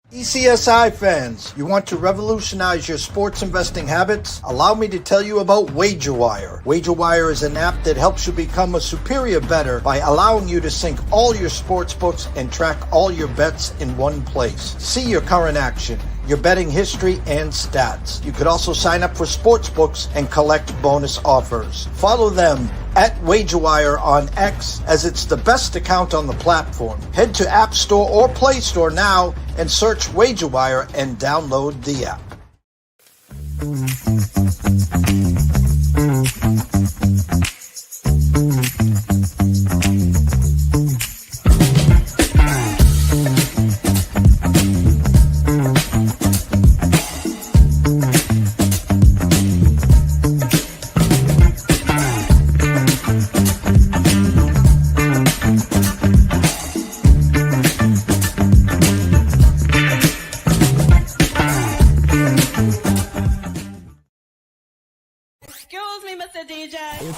ECSI fans, you want to revolutionize your sports investing habits? Allow me to tell you about WagerWire. WagerWire is an app that helps you become a superior bettor by allowing you to sync all your sports books and track all your bets in one place. See your current action, your betting history, and stats. You could also sign up for sports books and collect bonus offers. Follow them at WagerWire on X, as it's the best account on the platform. Head to App Store or Play Store now and search WagerWire and download the app.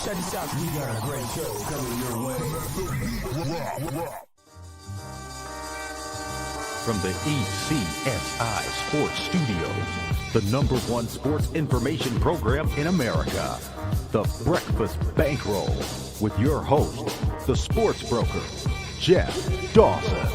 Check this out. We got a great show coming your way. From the ECSI Sports Studios, the #1 sports information program in America, the Breakfast Bankroll, with your host, the sports broker, Jeff Dawson.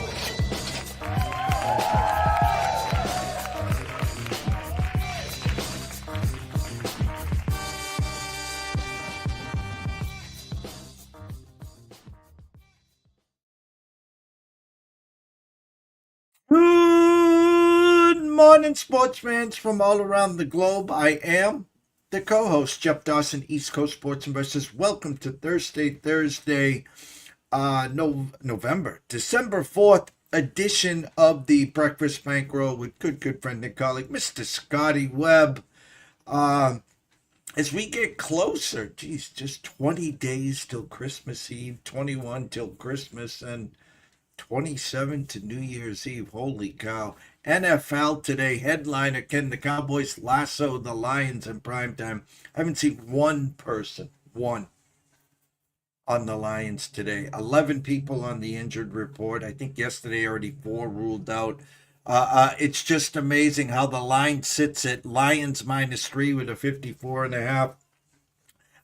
Good morning, sports fans from all around the globe. I am the co-host, Jeff Dawson, East Coast Sports Investors. Welcome to December 4th edition of the Breakfast Bankroll with good friend and colleague, Mr. Scotty Webb. As we get closer, just 20 days till Christmas Eve, 21 till Christmas, and 27 to New Year's Eve. Holy cow. NFL today, headliner, can the Cowboys lasso the Lions in primetime? I haven't seen one on the Lions today. 11 people on the injured report. I think yesterday already 4 ruled out. It's just amazing how the line sits at Lions -3 with a 54.5.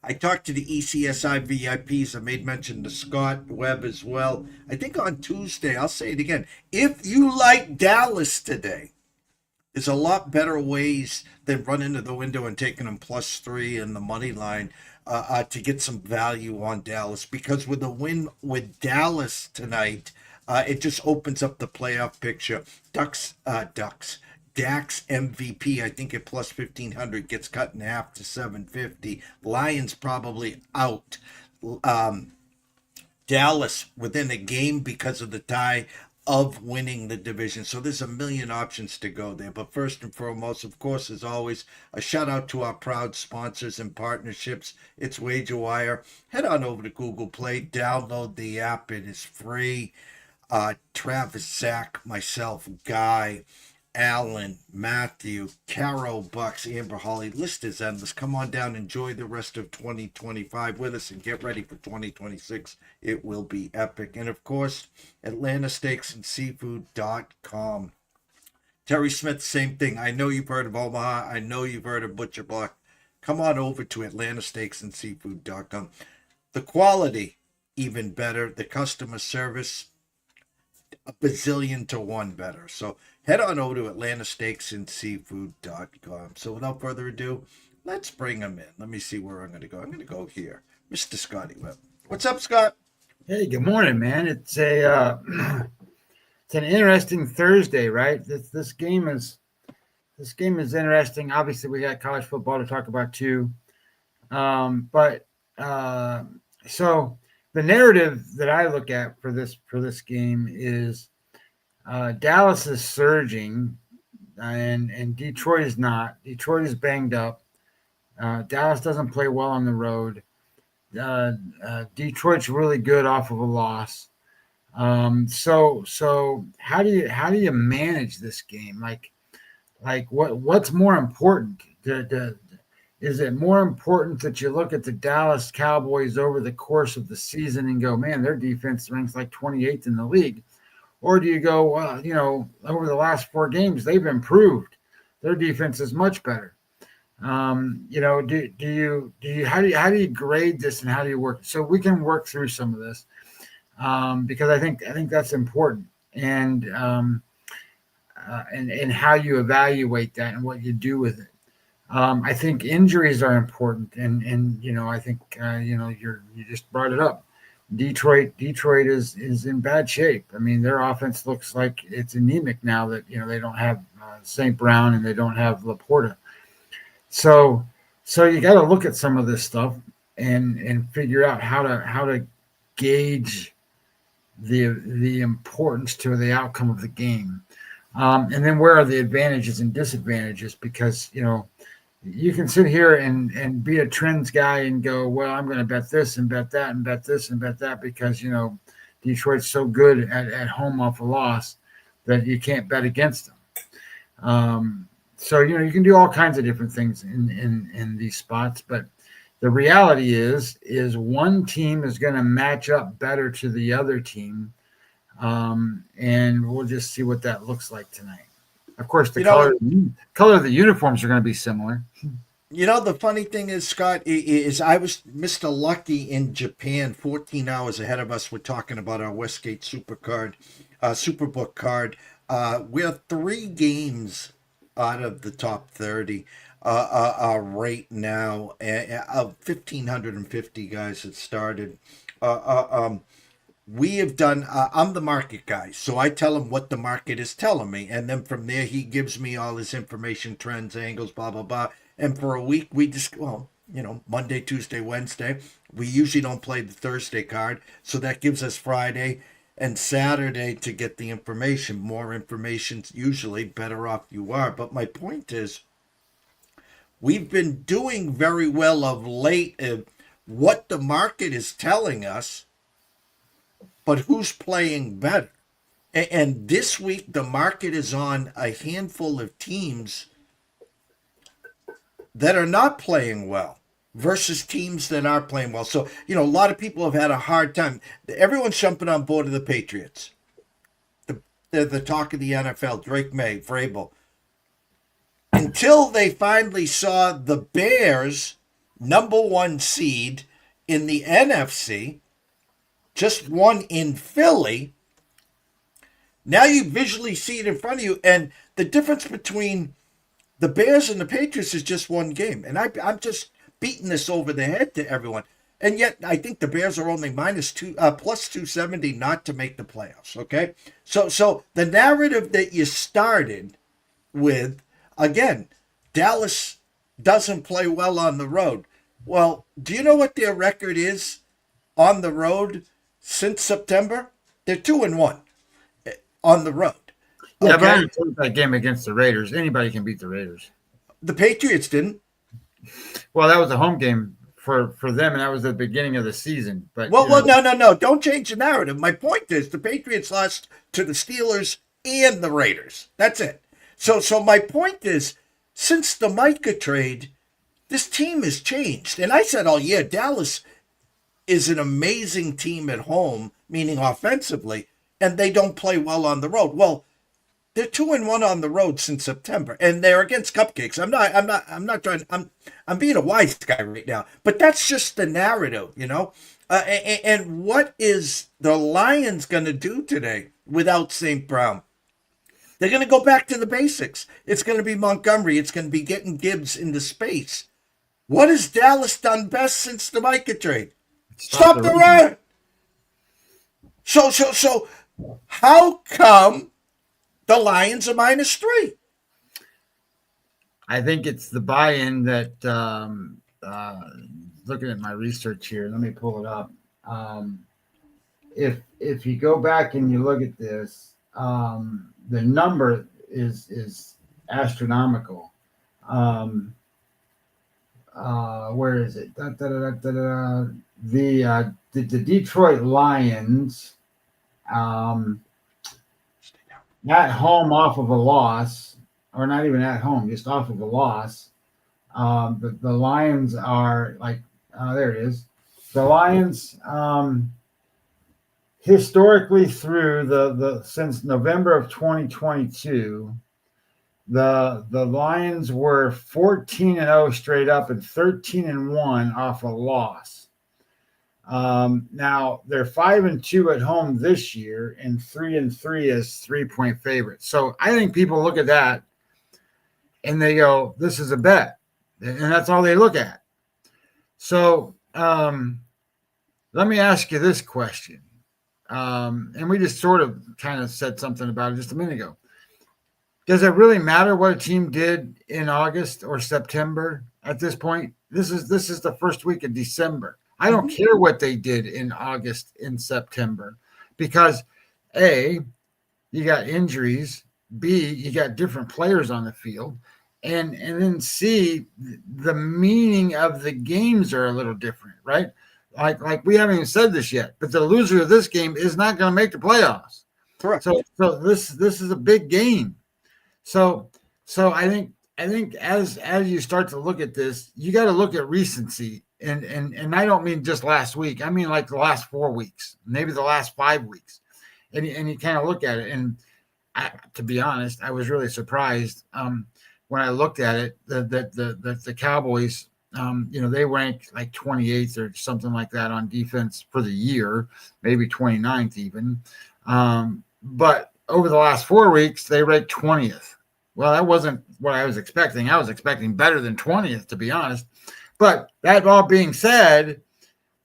I talked to the ECSI VIPs. I made mention to Scott Webb as well. I think on Tuesday, I'll say it again. If you like Dallas today, there's a lot better ways than running to the window and taking them +3 in the money line to get some value on Dallas. Because with a win with Dallas tonight, it just opens up the playoff picture. Dak's MVP, I think at +1,500, gets cut in half to 750. Lions probably out. Dallas within a game because of the tie of winning the division. So there's a million options to go there. But first and foremost, of course, as always, a shout out to our proud sponsors and partnerships. It's WagerWire. Head on over to Google Play, download the app. It is free. Travis, Zach, myself, Guy, Alan, Matthew, Carol, Bucks, Amber, Holly, list is endless. Come on down, enjoy the rest of 2025 with us, and get ready for 2026. It will be epic. And of course, AtlantaSteaksAndSeafood.com. Terry Smith, same thing. I know you've heard of Omaha. I know you've heard of Butcher Block. Come on over to AtlantaSteaksAndSeafood.com. The quality, even better. The customer service, a bazillion to one better. So head on over to AtlantaSteaksAndSeafood.com. So without further ado, let's bring him in. Let me see where I'm going to go. I'm going to go here. Mr. Scotty Webb. What's up, Scott? Hey, good morning, man. It's an interesting Thursday, right? This game is interesting. Obviously, we got college football to talk about too. So the narrative that I look at for this game is Dallas is surging, and Detroit is not. Detroit is banged up. Dallas doesn't play well on the road. Detroit's really good off of a loss. So how do you manage this game? Like what's more important? Is it more important that you look at the Dallas Cowboys over the course of the season and go, man, their defense ranks like 28th in the league? Or do you go, well, over the last 4 games, they've improved. Their defense is much better. How do you grade this and how do you work? So we can work through some of this because I think that's important, and how you evaluate that and what you do with it. I think injuries are important, and I think you just brought it up. Detroit is in bad shape. I mean, their offense looks like it's anemic now that they don't have St. Brown and they don't have Laporta. So you got to look at some of this stuff and figure out how to gauge the importance to the outcome of the game, and then where are the advantages and disadvantages? Because you can sit here and be a trends guy and go, well, I'm going to bet this and bet that and bet this and bet that because, Detroit's so good at home off a loss that you can't bet against them. So, you can do all kinds of different things in these spots. But the reality is one team is going to match up better to the other team. And we'll just see what that looks like tonight. Of course, the color of the uniforms are going to be similar. The funny thing is, Scott, is I was Mr. Lucky in Japan, 14 hours ahead of us. We're talking about our Westgate Superbook card. We're 3 games out of the top 30 right now. Of 1,550 guys that started. We have done, I'm the market guy, so I tell him what the market is telling me. And then from there, he gives me all his information, trends, angles, blah, blah, blah. And for a week, we just, Monday, Tuesday, Wednesday. We usually don't play the Thursday card. So that gives us Friday and Saturday to get the information. More information, usually better off you are. But my point is, we've been doing very well of late. What the market is telling us, but who's playing better? And this week, the market is on a handful of teams that are not playing well versus teams that are playing well. So, a lot of people have had a hard time. Everyone's jumping on board of the Patriots. They're the talk of the NFL, Drake May, Vrabel. Until they finally saw the Bears, #1 seed in the NFC, just won in Philly. Now you visually see it in front of you, and the difference between the Bears and the Patriots is just 1 game. And I'm just beating this over the head to everyone. And yet I think the Bears are only plus 270 not to make the playoffs. Okay, so the narrative that you started with, again, Dallas doesn't play well on the road. Well, do you know what their record is on the road? Since September, they're 2-1 on the road. Yeah, but I told that game against the Raiders. Anybody can beat the Raiders. The Patriots didn't. Well, that was a home game for them, and that was the beginning of the season. But no. Don't change the narrative. My point is the Patriots lost to the Steelers and the Raiders. That's it. So my point is, since the Micah trade, this team has changed. And I said all year, Dallas is an amazing team at home, meaning offensively, and they don't play well on the road. Well, they're 2-1 on the road since September, and they're against cupcakes. I'm not trying. I'm being a wise guy right now, but that's just the narrative, And what is the Lions going to do today without St. Brown? They're going to go back to the basics. It's going to be Montgomery. It's going to be getting Gibbs into space. What has Dallas done best since the Micah trade? Stop the run. So how come the Lions are -3? I think it's the buy-in that looking at my research here, let me pull it up. If you go back and you look at this, the number is astronomical. Where is it? The Detroit Lions at home off of a loss, or not even at home, just off of a loss. The Lions are there it is. The Lions historically through the since November of 2022, the Lions were 14-0 straight up and 13-1 off a loss. Now they're 5-2 at home this year and 3-3 as 3-point favorites. So I think people look at that and they go, "This is a bet," and that's all they look at. So let me ask you this question, and we just sort of kind of said something about it just a minute ago. Does it really matter what a team did in August or September at this point? This is the first week of December. I don't care what they did in August and September because A, you got injuries, B, you got different players on the field, and then C, the meaning of the games are a little different, right? Like we haven't even said this yet, but the loser of this game is not going to make the playoffs. Correct. So this is a big game. So I think as you start to look at this, you got to look at recency. And I don't mean just last week. I mean like the last 4 weeks, maybe the last 5 weeks. And you kind of look at it. And to be honest, I was really surprised when I looked at it that the Cowboys, they ranked like 28th or something like that on defense for the year, maybe 29th even. But over the last 4 weeks, they ranked 20th. Well, that wasn't what I was expecting. I was expecting better than 20th, to be honest. But that all being said,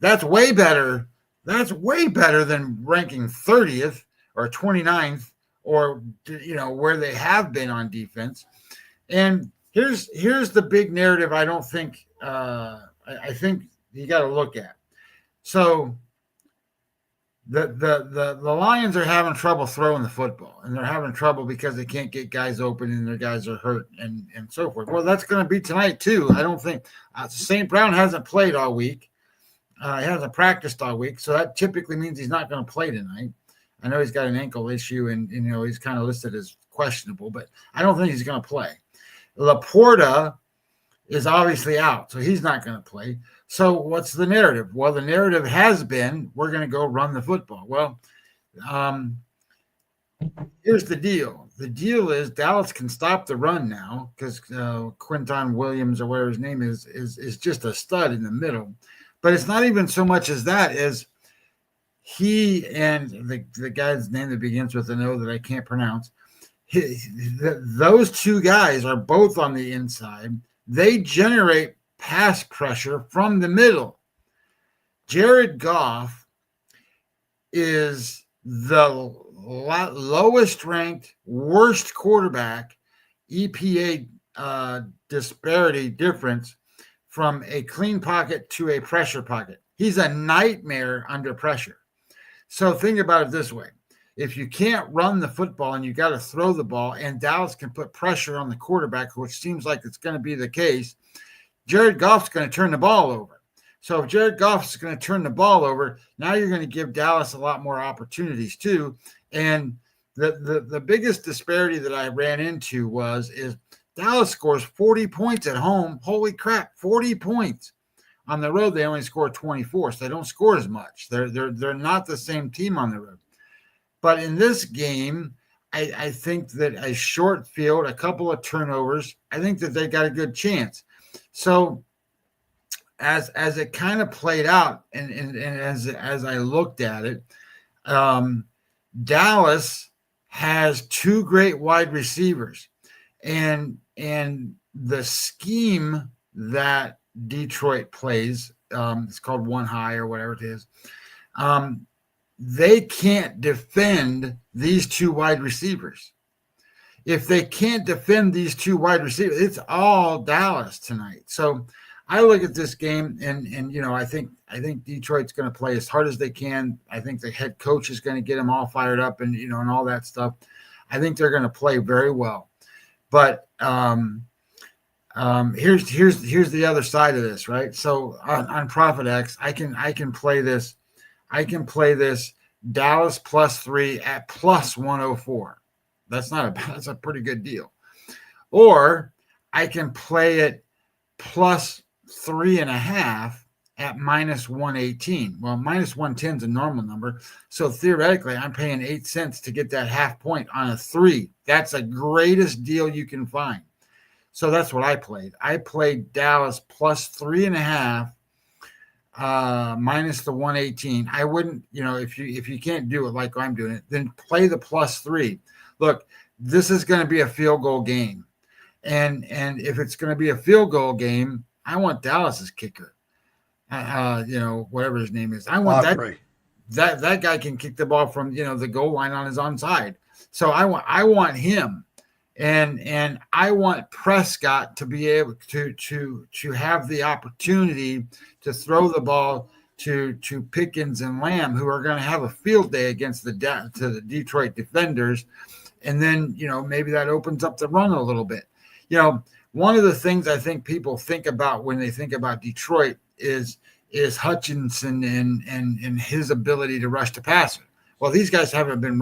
that's way better. That's way better than ranking 30th or 29th or, where they have been on defense. And here's the big narrative I don't think I think you got to look at. So the Lions are having trouble throwing the football, and they're having trouble because they can't get guys open and their guys are hurt and so forth. Well, that's going to be tonight too. I don't think St. Brown hasn't played all week. He hasn't practiced all week, so that typically means he's not going to play tonight. I know he's got an ankle issue, and he's kind of listed as questionable, but I don't think he's going to play. Laporta is obviously out, so he's not going to play. So what's the narrative? Well, the narrative has been we're going to go run the football. Well, here's the deal. The deal is Dallas can stop the run now because Quinton Williams or whatever his name is just a stud in the middle. But it's not even so much as that as he and the guy's name that begins with an O that I can't pronounce. Those two guys are both on the inside. They generate pass pressure from the middle. Jared Goff is the lowest ranked, worst quarterback EPA disparity difference from a clean pocket to a pressure pocket. He's a nightmare under pressure. So think about it this way. If you can't run the football and you got to throw the ball and Dallas can put pressure on the quarterback, which seems like it's going to be the case, Jared Goff's going to turn the ball over. So if Jared Goff's going to turn the ball over, now you're going to give Dallas a lot more opportunities too. And the biggest disparity that I ran into is Dallas scores 40 points at home. Holy crap, 40 points. On the road, they only score 24, so they don't score as much. They're not the same team on the road. But in this game, I think that a short field, a couple of turnovers, I think that they got a good chance. So as it kind of played out and as I looked at it, Dallas has two great wide receivers. And the scheme that Detroit plays, it's called one high or whatever it is, they can't defend these two wide receivers. If they can't defend these two wide receivers, it's all Dallas tonight. So I look at this game and I think Detroit's going to play as hard as they can. I think the head coach is going to get them all fired up and and all that stuff. I think they're going to play very well. But here's the other side of this, right? So on Profit X, I can play this. I can play this Dallas +3 at +104. That's a pretty good deal. Or I can play it +3.5 at minus 118. Well, minus 110 is a normal number. So theoretically, I'm paying 8 cents to get that half point on a 3. That's the greatest deal you can find. So that's what I played. I played Dallas plus 3.5, minus the 118. I wouldn't, if you can't do it like I'm doing it, then play the plus 3. Look, this is going to be a field goal game. And if it's going to be a field goal game, I want Dallas's kicker. Whatever his name is. I want that guy can kick the ball from the goal line on his onside. So I want him, and I want Prescott to be able to have the opportunity to throw the ball to Pickens and Lamb, who are going to have a field day against the Detroit defenders, and then maybe that opens up the run a little bit. One of the things I think people think about when they think about Detroit is Hutchinson and his ability to rush the passer. Well, these guys haven't been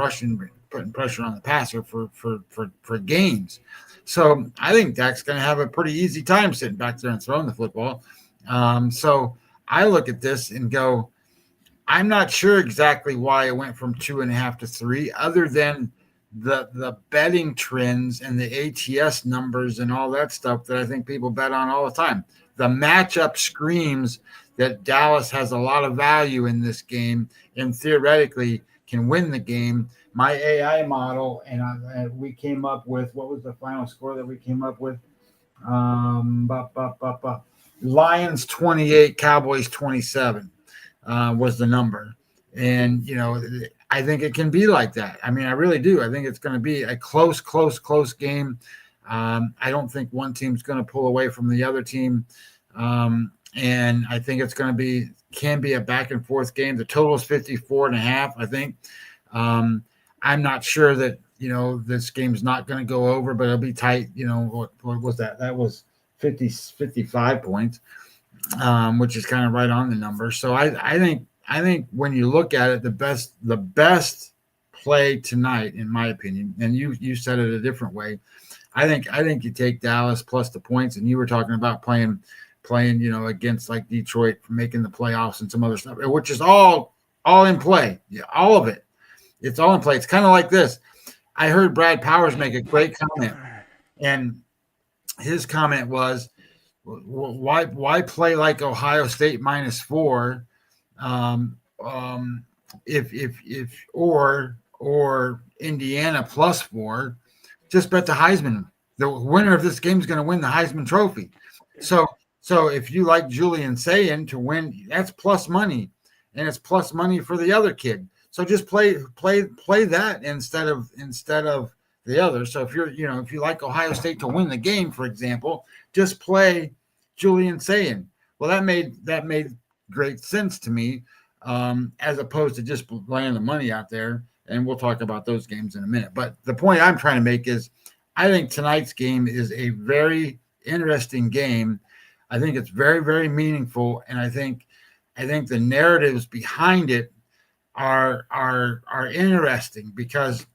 putting pressure on the passer for games. So I think Dak's going to have a pretty easy time sitting back there and throwing the football. So I look at this and go, I'm not sure exactly why it went from 2.5 to 3, other than the betting trends and the ATS numbers and all that stuff that I think people bet on all the time. The matchup screams that Dallas has a lot of value in this game and theoretically can win the game. My AI model, and we came up with, what was the final score that we came up with? Lions 28, Cowboys 27 was the number. And, I think it can be like that. I mean, I really do. I think it's going to be a close game. I don't think one team's going to pull away from the other team. And I think it's going to can be a back and forth game. The total is 54.5, I think. I'm not sure that, this game's not going to go over, but it'll be tight. What was that? That was 55 points, which is kind of right on the number. So I think when you look at it, the best play tonight, in my opinion, and you said it a different way. I think you take Dallas plus the points, and you were talking about playing, against like Detroit for making the playoffs and some other stuff, which is all in play. Yeah, all of it. It's all in play. It's kind of like this. I heard Brad Powers make a great comment, and his comment was, why play like Ohio State minus 4? If or Indiana plus 4, just bet the Heisman. The winner of this game is going to win the Heisman Trophy. So if you like Julian Sayin to win, that's plus money, and it's plus money for the other kid. So just play that instead of the other. So if if you like Ohio State to win the game, for example, just play Julian Sayin. Well, that made great sense to me, as opposed to just laying the money out there. And we'll talk about those games in a minute. But the point I'm trying to make is, I think tonight's game is a very interesting game. I think it's very, very meaningful, and I think the narratives behind it are interesting, because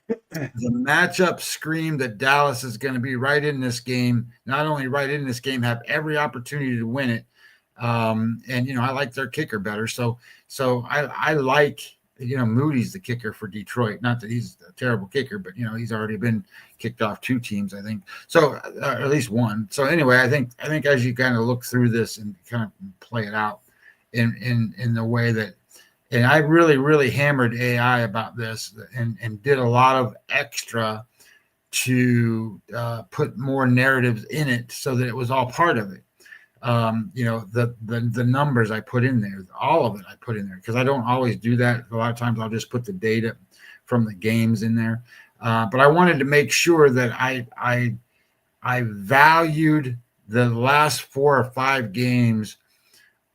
the matchup scream that Dallas is going to be right in this game. Not only right in this game, have every opportunity to win it. And I like their kicker better. So I like, Moody's the kicker for Detroit. Not that he's a terrible kicker, but he's already been kicked off 2 teams, I think. So at least 1. So anyway, I think as you kind of look through this and kind of play it out in the way that, and I really, really hammered AI about this and did a lot of extra to put more narratives in it so that it was all part of it. The numbers I put in there, all of it I put in there, because I don't always do that. A lot of times I'll just put the data from the games in there. But I wanted to make sure that I valued the last 4 or 5 games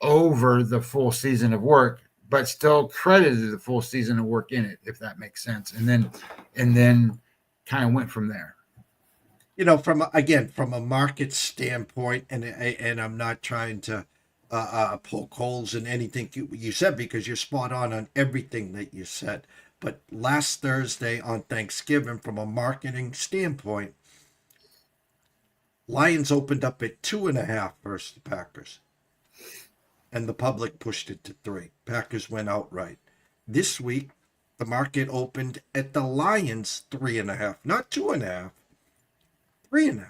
over the full season of work, but still credited the full season of work in it, if that makes sense. And then kind of went from there. From a market standpoint, and I'm not trying to poke holes in anything you said, because you're spot on everything that you said. But last Thursday on Thanksgiving, from a marketing standpoint, Lions opened up at 2.5 versus the Packers. and the public pushed it to 3. Packers went outright. This week, the market opened at the Lions 3.5, not 2.5, 3.5.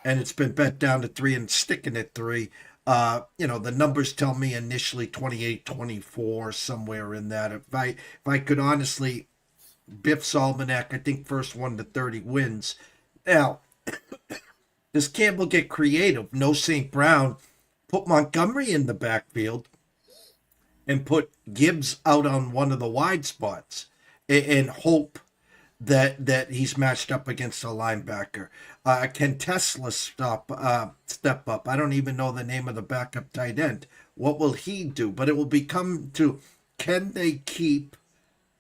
And it's been bet down to 3 and sticking at 3. The numbers tell me initially 28-24, somewhere in that. If I could honestly, Biff's Almanac, I think first 1 to 30 wins. Now, does Campbell get creative? No St. Brown. Put Montgomery in the backfield and put Gibbs out on one of the wide spots and hope that he's matched up against a linebacker. Can Tesla step up? I don't even know the name of the backup tight end. What will he do? But it will become to, can they keep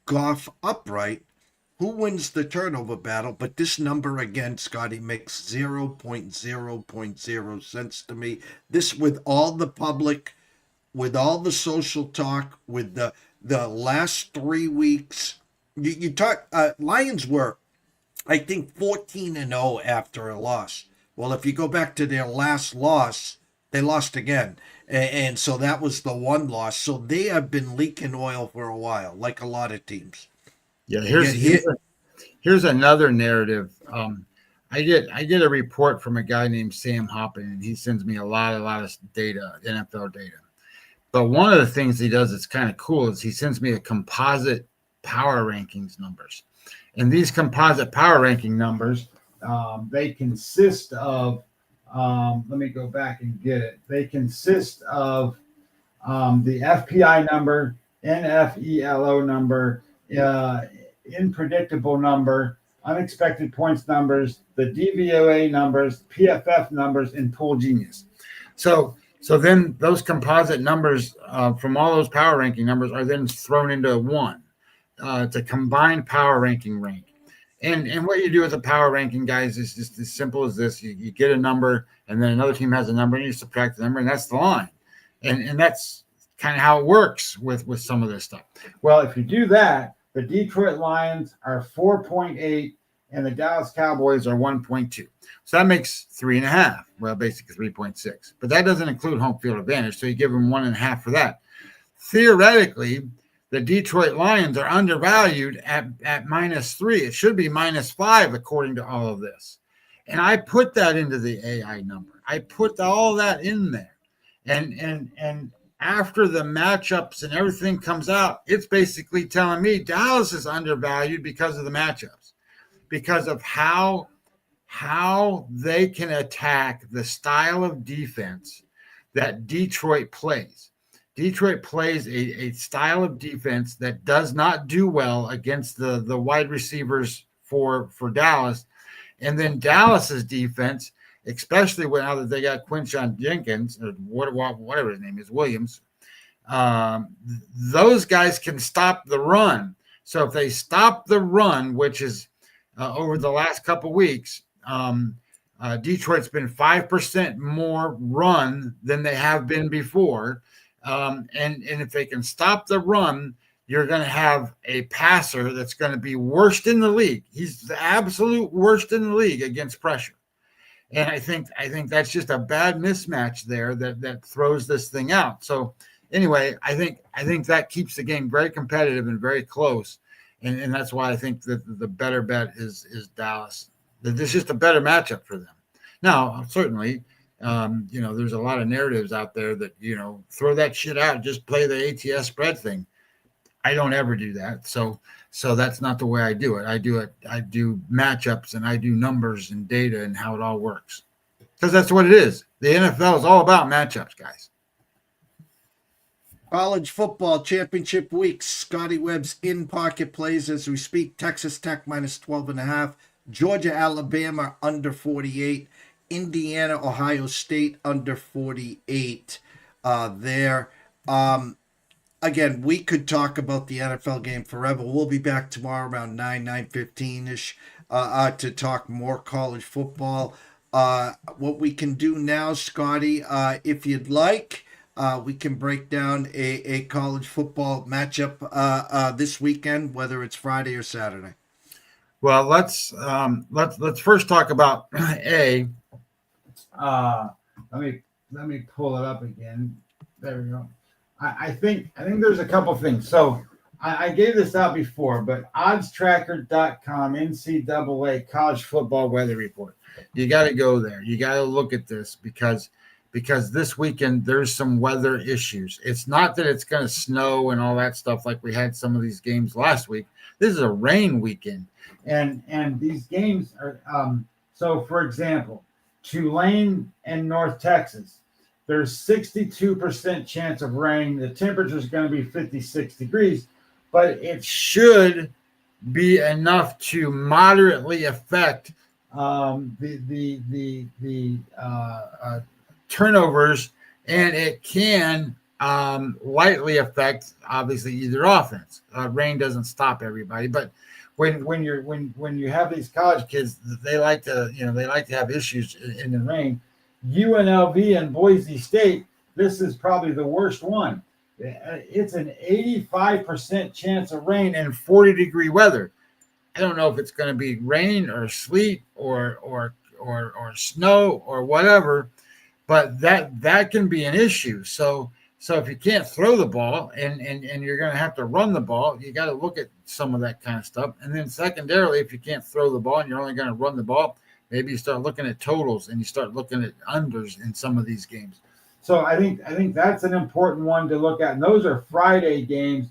Goff upright? Who wins the turnover battle? But this number again, Scotty, makes 0.0 sense to me. This, with all the public, with all the social talk, with the last 3 weeks, you talk. Lions were, I think, 14-0 after a loss. Well, if you go back to their last loss, they lost again, and so that was the one loss. So they have been leaking oil for a while, like a lot of teams. Yeah, here's another narrative. I get a report from a guy named Sam Hoppin, and he sends me a lot of data, NFL data. But one of the things he does that's kind of cool is he sends me a composite power rankings numbers, and these composite power ranking numbers, they consist of. Let me go back and get it. They consist of the FPI number, NFELO number, unpredictable number, unexpected points numbers, the DVOA numbers, PFF numbers, and Pool Genius. So then those composite numbers from all those power ranking numbers are then thrown into one. It's a combined power ranking rank. And what you do with a power ranking, guys, is just as simple as this. You get a number, and then another team has a number, and you subtract the number, and that's the line. And that's kind of how it works with some of this stuff. Well, if you do that, the Detroit Lions are 4.8, and the Dallas Cowboys are 1.2. So that makes 3.5. Well, basically 3.6. But that doesn't include home field advantage, so you give them 1.5 for that. Theoretically, the Detroit Lions are undervalued at -3. It should be -5 according to all of this. And I put that into the AI number. I put all that in there. And after the matchups and everything comes out, it's basically telling me Dallas is undervalued because of the matchups, because of how they can attack the style of defense that Detroit plays. Detroit plays a style of defense that does not do well against the wide receivers for Dallas. And then Dallas's defense, especially now that they got Quinshon Jenkins, or whatever his name is, Williams, those guys can stop the run. So if they stop the run, which is over the last couple weeks, Detroit's been 5% more run than they have been before. And if they can stop the run, you're going to have a passer that's going to be worst in the league. He's the absolute worst in the league against pressure. And I think that's just a bad mismatch there that throws this thing out. So anyway, I think that keeps the game very competitive and very close. And that's why I think that the better bet is Dallas. This is just a better matchup for them. Now, certainly, there's a lot of narratives out there that, throw that shit out, just play the ATS spread thing. I don't ever do that. So that's not the way I do it. I do matchups, and I do numbers and data and how it all works. Because that's what it is. The NFL is all about matchups, guys. College football championship week. Scotty Webb's in-pocket plays as we speak. Texas Tech -12.5. Georgia, Alabama under 48. Indiana, Ohio State under 48 there. Again, we could talk about the NFL game forever. We'll be back tomorrow around 9:15-ish to talk more college football. What we can do now, Scotty, if you'd like, we can break down a college football matchup this weekend, whether it's Friday or Saturday. Well, let's first talk about let me pull it up again. There we go. I think there's a couple things. So I gave this out before, but oddstracker.com NCAA college football weather report. You got to go there. You got to look at this because this weekend there's some weather issues. It's not that it's going to snow and all that stuff like we had some of these games last week. This is a rain weekend, and these games are. So, for example, Tulane and North Texas. There's 62% chance of rain. The temperature is going to be 56 degrees, but it should be enough to moderately affect the turnovers, and it can lightly affect obviously either offense. Rain doesn't stop everybody, but when you have these college kids, they like to have issues in the rain. UNLV and Boise State, this is probably the worst one. It's an 85% chance of rain and 40-degree weather. I don't know if it's going to be rain or sleet or snow or whatever, but that can be an issue. So if you can't throw the ball and you're going to have to run the ball, you got to look at some of that kind of stuff. And then secondarily, if you can't throw the ball and you're only going to run the ball, maybe you start looking at totals and you start looking at unders in some of these games. So I think that's an important one to look at. And those are Friday games.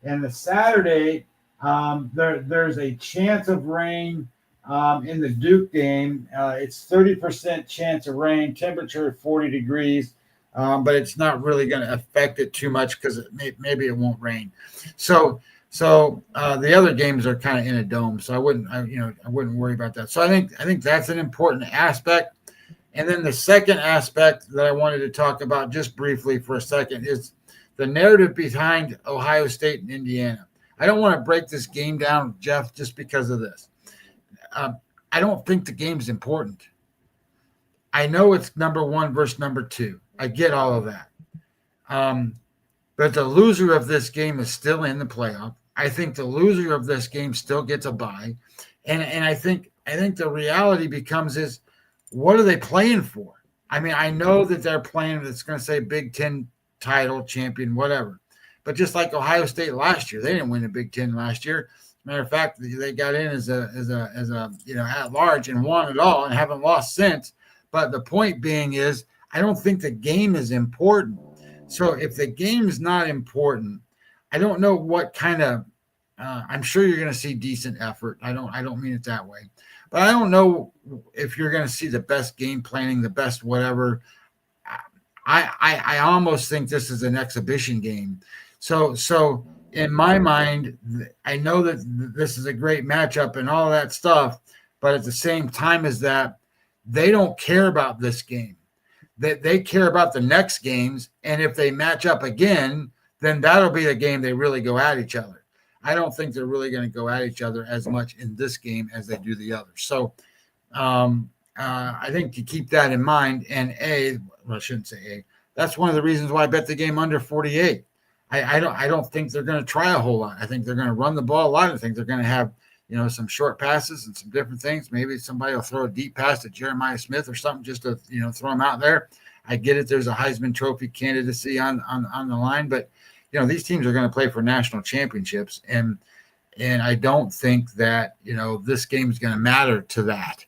And the Saturday, there's a chance of rain in the Duke game. It's 30% chance of rain, temperature 40 degrees, but it's not really going to affect it too much because maybe it won't rain. So the other games are kind of in a dome, so I wouldn't worry about that. So I think that's an important aspect. And then the second aspect that I wanted to talk about just briefly for a second is the narrative behind Ohio State and Indiana. I don't want to break this game down, Jeff, just because of this. I don't think the game's important. I know it's number one versus number two. I get all of that. But the loser of this game is still in the playoff. I think the loser of this game still gets a bye. And I think the reality becomes is, what are they playing for? I mean, I know that they're playing, it's going to say Big Ten title, champion, whatever. But just like Ohio State last year, they didn't win the Big Ten last year. As a matter of fact, they got in as a at large and won it all and haven't lost since. But the point being is, I don't think the game is important. So if the game is not important, I don't know what kind of. I'm sure you're going to see decent effort. I don't mean it that way, but I don't know if you're going to see the best game planning, the best whatever. I almost think this is an exhibition game. So in my mind, I know that this is a great matchup and all that stuff, but at the same time as that, they don't care about this game. They care about the next games, and if they match up again, then that'll be a game they really go at each other. I don't think they're really going to go at each other as much in this game as they do the others. So I think you keep that in mind. And I shouldn't say A. That's one of the reasons why I bet the game under 48. I don't think they're going to try a whole lot. I think they're going to run the ball a lot. I think they're going to have some short passes and some different things. Maybe somebody will throw a deep pass to Jeremiah Smith or something just to throw him out there. I get it. There's a Heisman Trophy candidacy on the line, but these teams are going to play for national championships, and I don't think that this game is going to matter to that.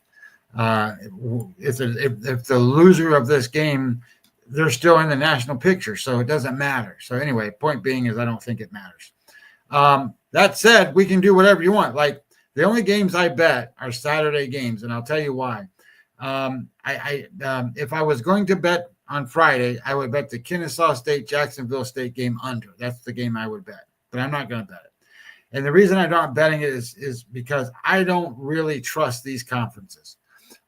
If the loser of this game, they're still in the national picture, so it doesn't matter. So anyway, point being is I don't think it matters. That said, we can do whatever you want. Like the only games I bet are Saturday games, and I'll tell you why. If I was going to bet on Friday, I would bet the Kennesaw State, Jacksonville State game under. That's the game I would bet, but I'm not going to bet it. And the reason I'm not betting it is because I don't really trust these conferences.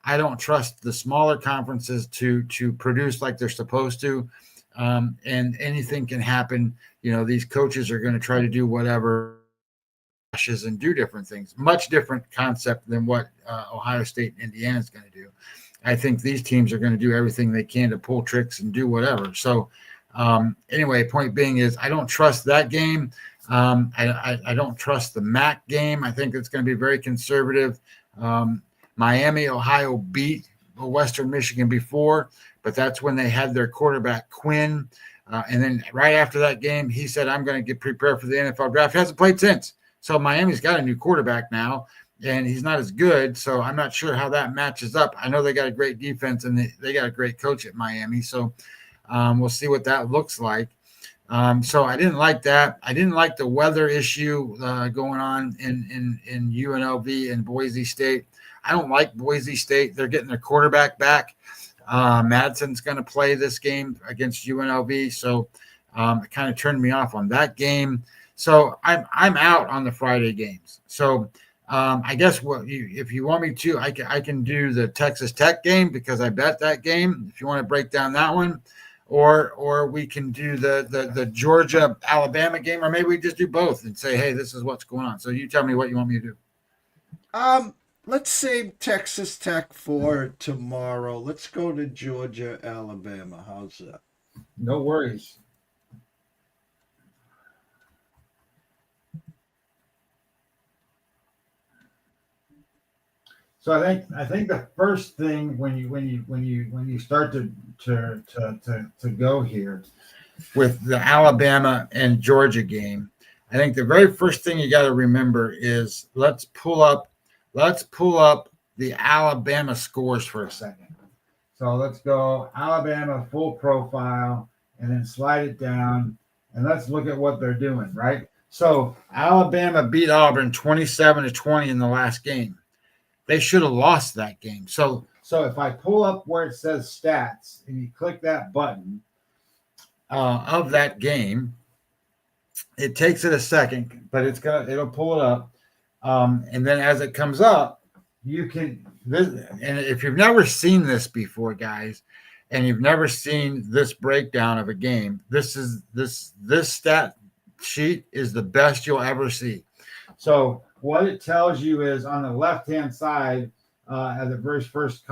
I don't trust the smaller conferences to produce like they're supposed to. And anything can happen. These coaches are going to try to do whatever and do different things. Much different concept than what Ohio State and Indiana is going to do. I think these teams are going to do everything they can to pull tricks and do whatever. So anyway, point being is I don't trust that game. I don't trust the MAC game. I think it's going to be very conservative. Miami, Ohio beat Western Michigan before, but that's when they had their quarterback Quinn. And then right after that game, he said, I'm going to get prepared for the NFL draft. He hasn't played since. So Miami's got a new quarterback now, and he's not as good. So I'm not sure how that matches up. I know they got a great defense, and they got a great coach at Miami. So we'll see what that looks like. So I didn't like that. I didn't like the weather issue going on in UNLV and Boise State. I don't like Boise State. They're getting their quarterback back. Madsen's going to play this game against UNLV, so it kind of turned me off on that game. So I'm out on the Friday games. So I guess if you want me to, I can do the Texas Tech game because I bet that game. If you want to break down that one, or we can do the Georgia Alabama game, or maybe we just do both and say, hey, this is what's going on. So you tell me what you want me to do. Let's save Texas Tech for tomorrow. Let's go to Georgia, Alabama. How's that? No worries. So I think the first thing when you start to go here with the Alabama and Georgia game, I think the very first thing you got to remember is let's pull up the Alabama scores for a second. So let's go Alabama full profile and then slide it down and let's look at what they're doing, right? So Alabama beat Auburn 27-20 in the last game. They should have lost that game. So if I pull up where it says stats and you click that button of that game, it takes it a second, but it'll pull it up. And then as it comes up, you can, and if you've never seen this before, guys, and you've never seen this breakdown of a game, this stat sheet is the best you'll ever see. So what it tells you is on the left-hand side, at the very first,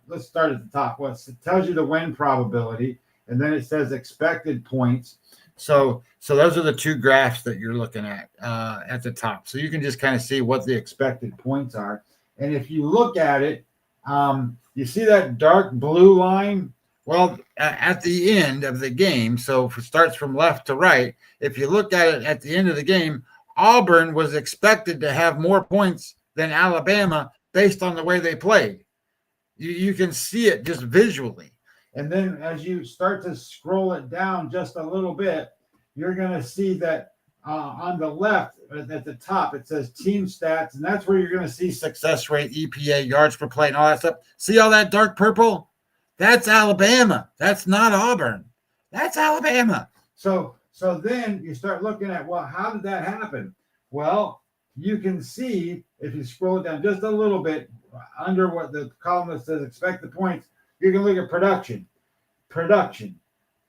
let's start at the top. Well, it tells you the win probability, and then it says expected points. So those are the two graphs that you're looking at the top. So you can just kind of see what the expected points are. And if you look at it, you see that dark blue line? Well, at the end of the game, so if it starts from left to right, if you look at it at the end of the game, Auburn was expected to have more points than Alabama based on the way they played. You can see it just visually. And then as you start to scroll it down just a little bit, you're going to see that on the left at the top, it says team stats, and that's where you're going to see success rate, EPA, yards per play, and all that stuff. See all that dark purple? That's Alabama. That's not Auburn. That's Alabama. So then you start looking at, well, how did that happen? Well, you can see if you scroll down just a little bit under what the column that says expected points, you can look at production.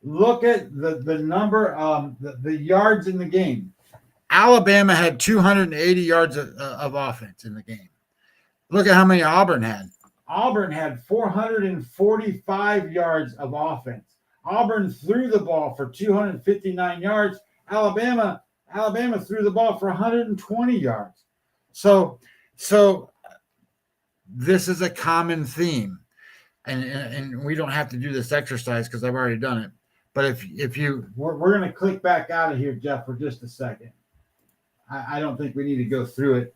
Look at the number, the yards in the game. Alabama had 280 yards of offense in the game. Look at how many Auburn had. Auburn had 445 yards of offense. Auburn threw the ball for 259 yards. Alabama threw the ball for 120 yards. So this is a common theme. And we don't have to do this exercise because I've already done it. But we're going to click back out of here, Jeff, for just a second. I don't think we need to go through it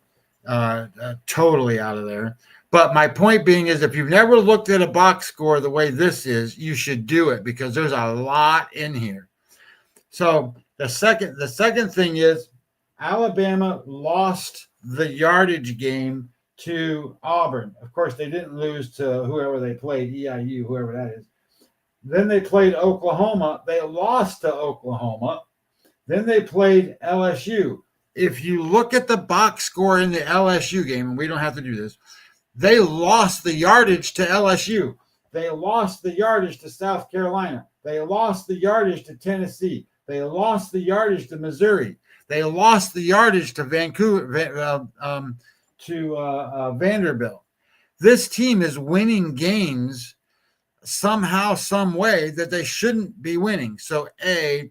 totally out of there. But my point being is if you've never looked at a box score the way this is, you should do it because there's a lot in here. So the second thing is Alabama lost the yardage game to Auburn. Of course, they didn't lose to whoever they played, EIU, whoever that is. Then they played Oklahoma. They lost to Oklahoma. Then they played LSU. If you look at the box score in the LSU game, and we don't have to do this, they lost the yardage to LSU. They lost the yardage to South Carolina. They lost the yardage to Tennessee. They lost the yardage to Missouri. They lost the yardage to Vanderbilt. This team is winning games somehow, some way that they shouldn't be winning. So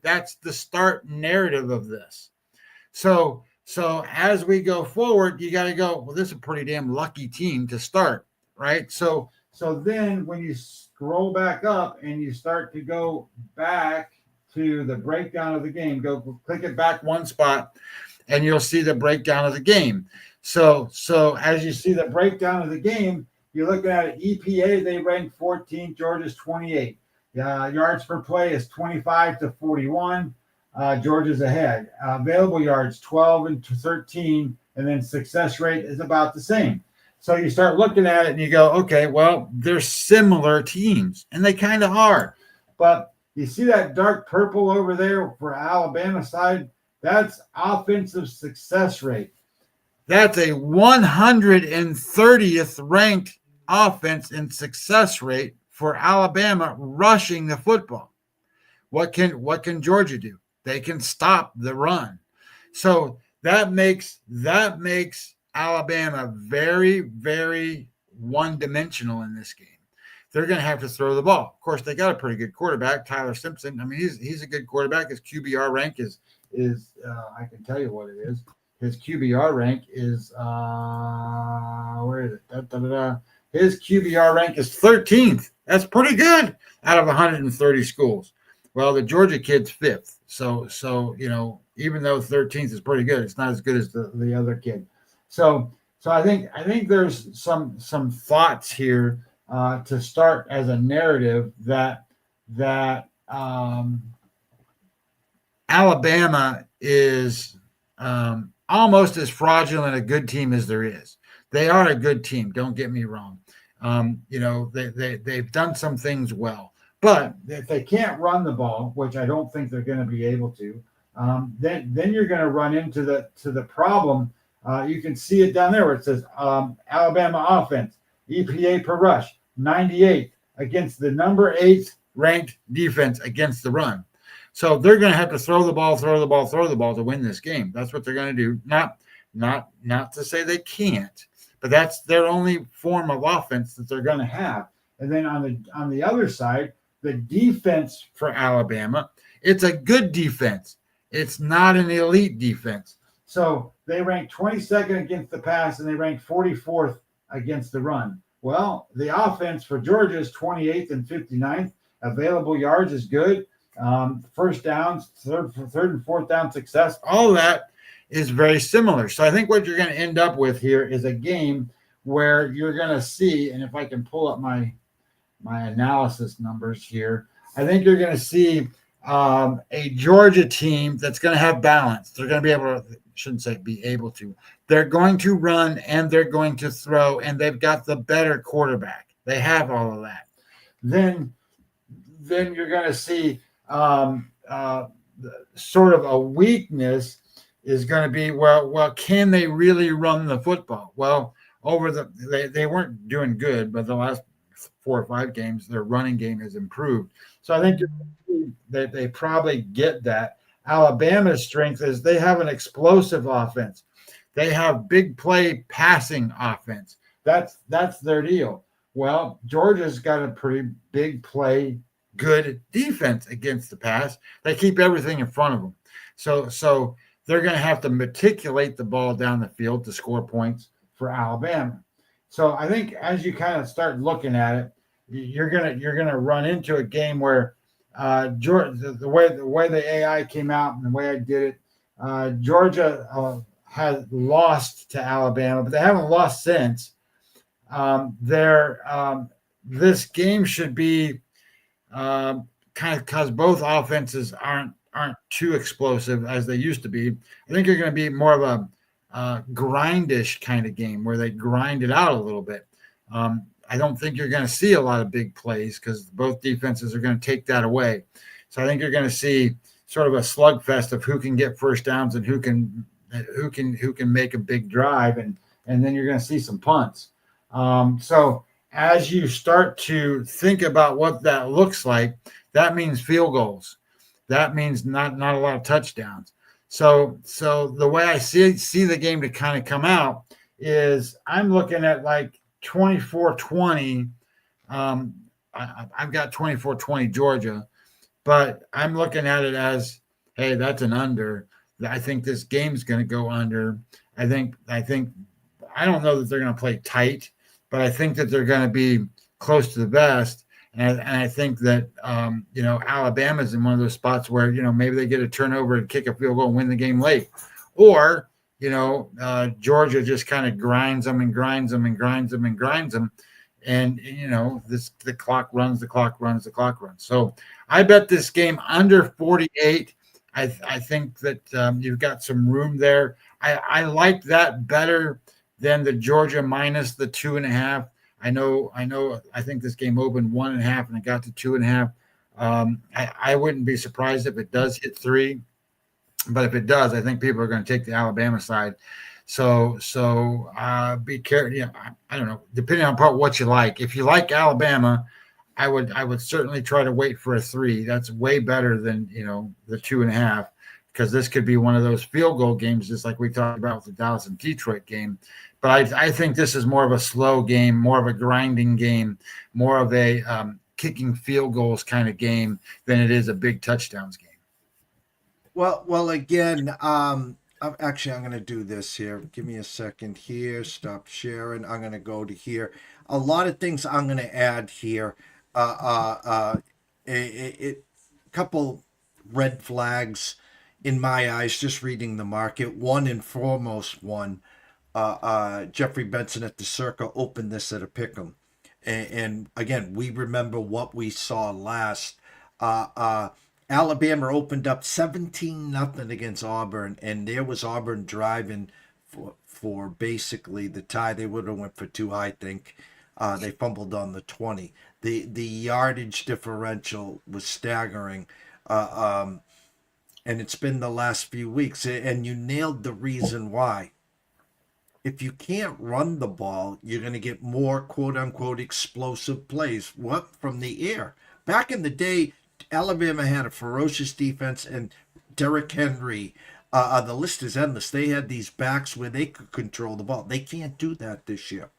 that's the start narrative of this. So as we go forward, you got to go, well, this is a pretty damn lucky team to start, right? So then when you scroll back up and you start to go back to the breakdown of the game, go click it back one spot, and you'll see the breakdown of the game. So as you see the breakdown of the game, you're looking at it. EPA, they rank 14th, Georgia's 28. Yards per play is 25 to 41. Georgia's ahead. Available yards 12 and 13, and then success rate is about the same. So you start looking at it and you go, okay, well, they're similar teams, and they kind of are. But you see that dark purple over there for Alabama side? That's offensive success rate. That's a 130th ranked offense in success rate for Alabama rushing the football. What can Georgia do? They can stop the run. So that makes Alabama very, very one-dimensional in this game. They're going to have to throw the ball. Of course, they got a pretty good quarterback, Tyler Simpson. I mean, he's a good quarterback. His QBR rank is I can tell you what it is. His QBR rank is where is it? His QBR rank is 13th. That's pretty good out of 130 schools. Well, the Georgia kid's 5th. So even though 13th is pretty good, it's not as good as the other kid. So I think there's some thoughts here to start as a narrative that Alabama is almost as fraudulent a good team as there is. They are a good team. Don't get me wrong. They've done some things well, but if they can't run the ball, which I don't think they're going to be able to, then you're going to run into the problem. You can see it down there where it says Alabama offense, EPA per rush, 98 against the number 8 ranked defense against the run. So they're going to have to throw the ball to win this game. That's what they're going to do. Not to say they can't, but that's their only form of offense that they're going to have. And then on the other side, the defense for Alabama, it's a good defense. It's not an elite defense. So they rank 22nd against the pass, and they rank 44th against the run. Well, the offense for Georgia is 28th and 59th. Available yards is good. First downs, third and fourth down success, all that is very similar. So I think what you're going to end up with here is a game where you're going to see, and if I can pull up my analysis numbers here, I think you're going to see a Georgia team that's going to have balance. They're going to be able to, shouldn't say be able to, they're going to run and they're going to throw, and they've got the better quarterback. They have all of that. Then you're going to see sort of a weakness is going to be, well, can they really run the football? Well, they weren't doing good, but the last 4 or 5 games, their running game has improved. So I think that they probably get that. Alabama's strength is they have an explosive offense. They have big play passing offense. That's their deal. Well, Georgia's got a pretty big play, good defense against the pass. They keep everything in front of them. So they're going to have to matriculate the ball down the field to score points for Alabama. So I think as you kind of start looking at it, you're gonna run into a game where Georgia, the way the AI came out and the way I did it, Georgia has lost to Alabama, but they haven't lost since. This game should be kind of, because both offenses aren't too explosive as they used to be. I think you're going to be more of a grindish kind of game where they grind it out a little bit. I don't think you're going to see a lot of big plays because both defenses are going to take that away. So I think you're going to see sort of a slugfest of who can get first downs and who can make a big drive, and then you're going to see some punts. So as you start to think about what that looks like, that means field goals. That means not a lot of touchdowns. So the way I see the game to kind of come out is I'm looking at like 24-20. I've got 24-20 Georgia, but I'm looking at it as, hey, that's an under. I think this game's going to go under. I don't know that they're going to play tight, but I think that they're going to be close to the best. And I think that, Alabama's in one of those spots where, maybe they get a turnover and kick a field goal and win the game late. Or, Georgia just kind of grinds them and grinds them and grinds them and grinds them. And, the clock runs. So I bet this game under 48. I think that you've got some room there. I like that better than the Georgia minus the 2.5. I think this game opened 1.5 and it got to 2.5. I wouldn't be surprised if it does hit 3, but if it does, I think people are going to take the Alabama side. So be careful. I don't know, depending on what you like. If you like Alabama, I would certainly try to wait for a 3. That's way better than the 2.5, because this could be one of those field goal games, just like we talked about with the Dallas and Detroit game. But I think this is more of a slow game, more of a grinding game, more of a kicking field goals kind of game than it is a big touchdowns game. Well, again, I'm going to do this here. Give me a second here. Stop sharing. I'm going to go to here. A lot of things I'm going to add here. A couple red flags in my eyes, just reading the market. One and foremost one, Jeffrey Benson at the Circa opened this at a pick'em. And again, we remember what we saw last. Alabama opened up 17-0 against Auburn, and there was Auburn driving for basically the tie. They would have went for 2, I think. They fumbled on the 20. The yardage differential was staggering, and it's been the last few weeks. And you nailed the reason why. If you can't run the ball, you're going to get more quote-unquote explosive plays. What? From the air. Back in the day, Alabama had a ferocious defense, and Derrick Henry, the list is endless. They had these backs where they could control the ball. They can't do that this year.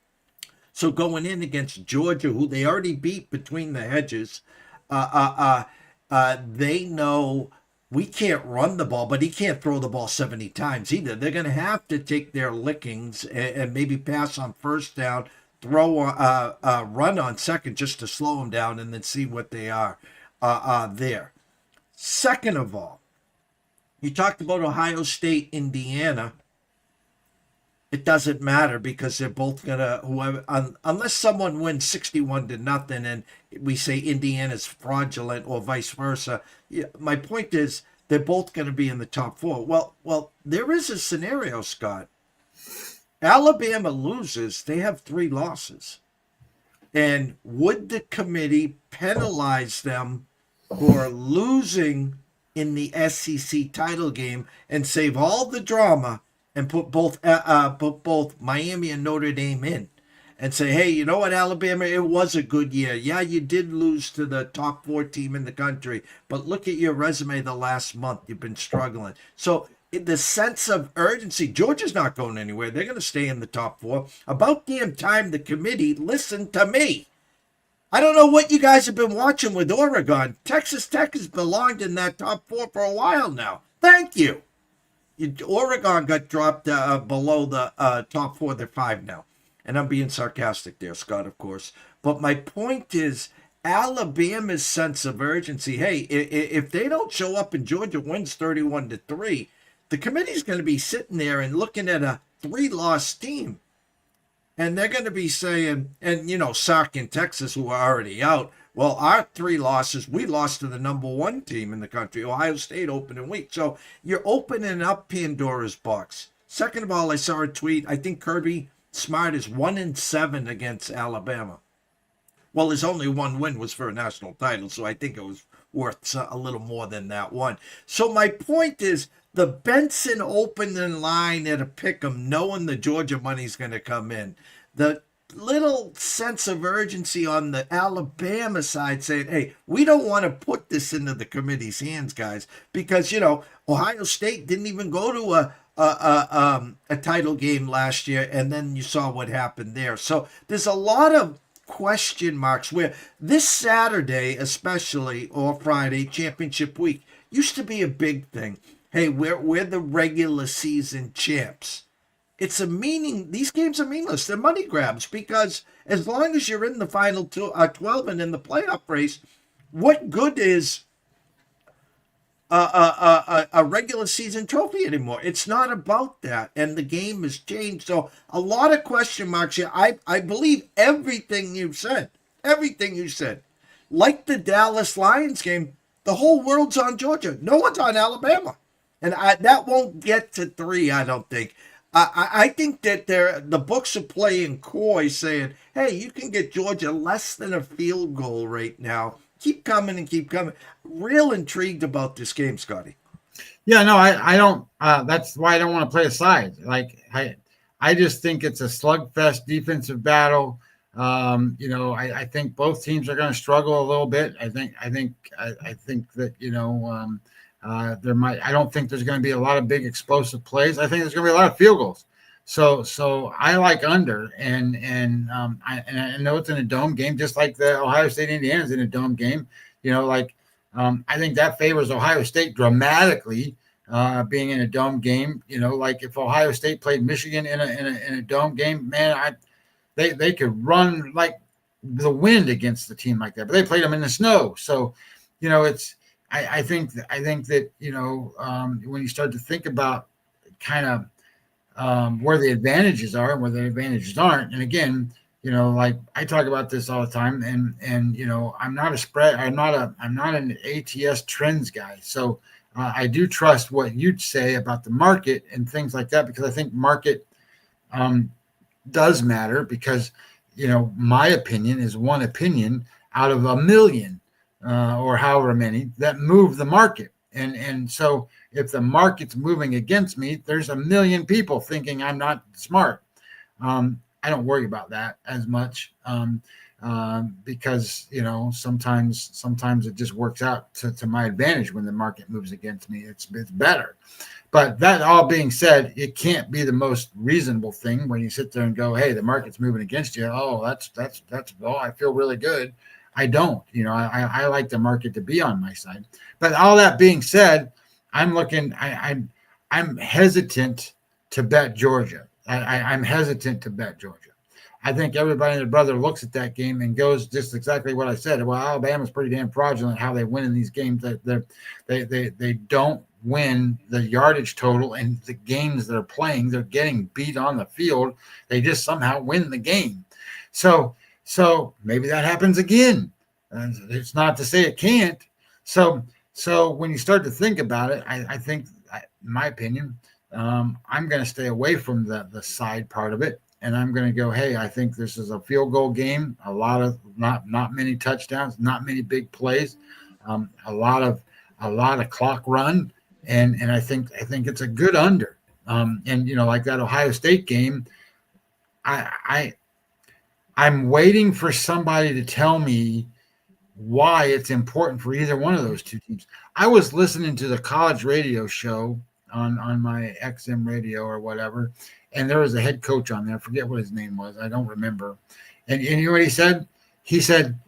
So going in against Georgia, who they already beat between the hedges, they know we can't run the ball, but he can't throw the ball 70 times either. They're going to have to take their lickings and maybe pass on first down, run on second just to slow them down, and then see what they are there. Second of all, you talked about Ohio State, Indiana. It doesn't matter because they're both gonna unless someone wins 61-0 and we say Indiana's fraudulent or vice versa. My point is they're both going to be in the top 4. Well, there is a scenario, Scott. Alabama loses, they have 3 losses. And would the committee penalize them for losing in the SEC title game and save all the drama and put both Miami and Notre Dame in and say, hey, you know what, Alabama, it was a good year. Yeah, you did lose to the top 4 team in the country, but look at your resume the last month. You've been struggling. So the sense of urgency, Georgia's not going anywhere. They're going to stay in the top 4. About damn time the committee listened to me. I don't know what you guys have been watching with Oregon. Texas Tech has belonged in that top 4 for a while now. Thank you. Oregon got dropped below the top 4. They're 5 now. And I'm being sarcastic there, Scott, of course. But my point is Alabama's sense of urgency. Hey, if they don't show up and Georgia wins 31-3, the committee's going to be sitting there and looking at a 3-loss team. And they're going to be saying, and, Sark in Texas, who are already out, well, our 3 losses, we lost to the number 1 team in the country, Ohio State, opening week. So you're opening up Pandora's box. Second of all, I saw a tweet. I think Kirby Smart is 1-7 against Alabama. Well, his only 1 win was for a national title, so I think it was worth a little more than that one. So my point is, the Benson opening line at a pick'em, knowing the Georgia money's going to come in, the little sense of urgency on the Alabama side saying, hey, we don't want to put this into the committee's hands, guys, because, Ohio State didn't even go to a title game last year, and then you saw what happened there. So there's a lot of question marks where this Saturday, especially, or Friday, championship week, used to be a big thing. Hey, we're the regular season champs. it's a meaning. These games are meaningless. They're money grabs because as long as you're in the final 12 and in the playoff race, what good is a regular season trophy anymore? It's not about that, and the game has changed. So a lot of question marks here. I believe everything you said. Everything you said. Like the Dallas Lions game, the whole world's on Georgia. No one's on Alabama. And that won't get to 3, I don't think. I think that the books are playing coy, saying, hey, you can get Georgia less than a field goal right now. Keep coming and keep coming. Real intrigued about this game, Scotty. Yeah, no, I don't. That's why I don't want to play a side. Like I just think it's a slugfest defensive battle. I think both teams are going to struggle a little bit. I think that there might. I don't think there's going to be a lot of big explosive plays. I think there's going to be a lot of field goals. So I like under, and I know it's in a dome game, just like the Ohio State Indiana's in a dome game. I think that favors Ohio State dramatically, being in a dome game. Like if Ohio State played Michigan in a dome game, man, they could run like the wind against the team like that. But they played them in the snow, so I think that when you start to think about kind of where the advantages are and where the advantages aren't. And again, like I talk about this all the time, and I'm not an ATS trends guy. So I do trust what you'd say about the market and things like that, because I think market does matter, because my opinion is one opinion out of a million or however many that move the market. And so if the market's moving against me, there's a million people thinking I'm not smart. I don't worry about that as much because, sometimes it just works out to my advantage when the market moves against me. It's better. But that all being said, it can't be the most reasonable thing when you sit there and go, hey, the market's moving against you. Oh, I feel really good. I don't. I like the market to be on my side. But all that being said, I'm hesitant to bet Georgia. I'm hesitant to bet Georgia. I think everybody and their brother looks at that game and goes just exactly what I said. Well, Alabama's pretty damn fraudulent how they win in these games. They don't win the yardage total in the games they're playing. They're getting beat on the field. They just somehow win the game. So maybe that happens again. It's not to say it can't. So when you start to think about it, I think, in my opinion, I'm going to stay away from the side part of it, and I'm going to go, hey, I think this is a field goal game. A lot of not many touchdowns, not many big plays, a lot of clock run, and I think it's a good under. And like that Ohio State game, I'm waiting for somebody to tell me why it's important for either one of those two teams. I was listening to the college radio show on my XM radio or whatever, and there was a head coach on there. I forget what his name was. I don't remember. And you know what he said? He said,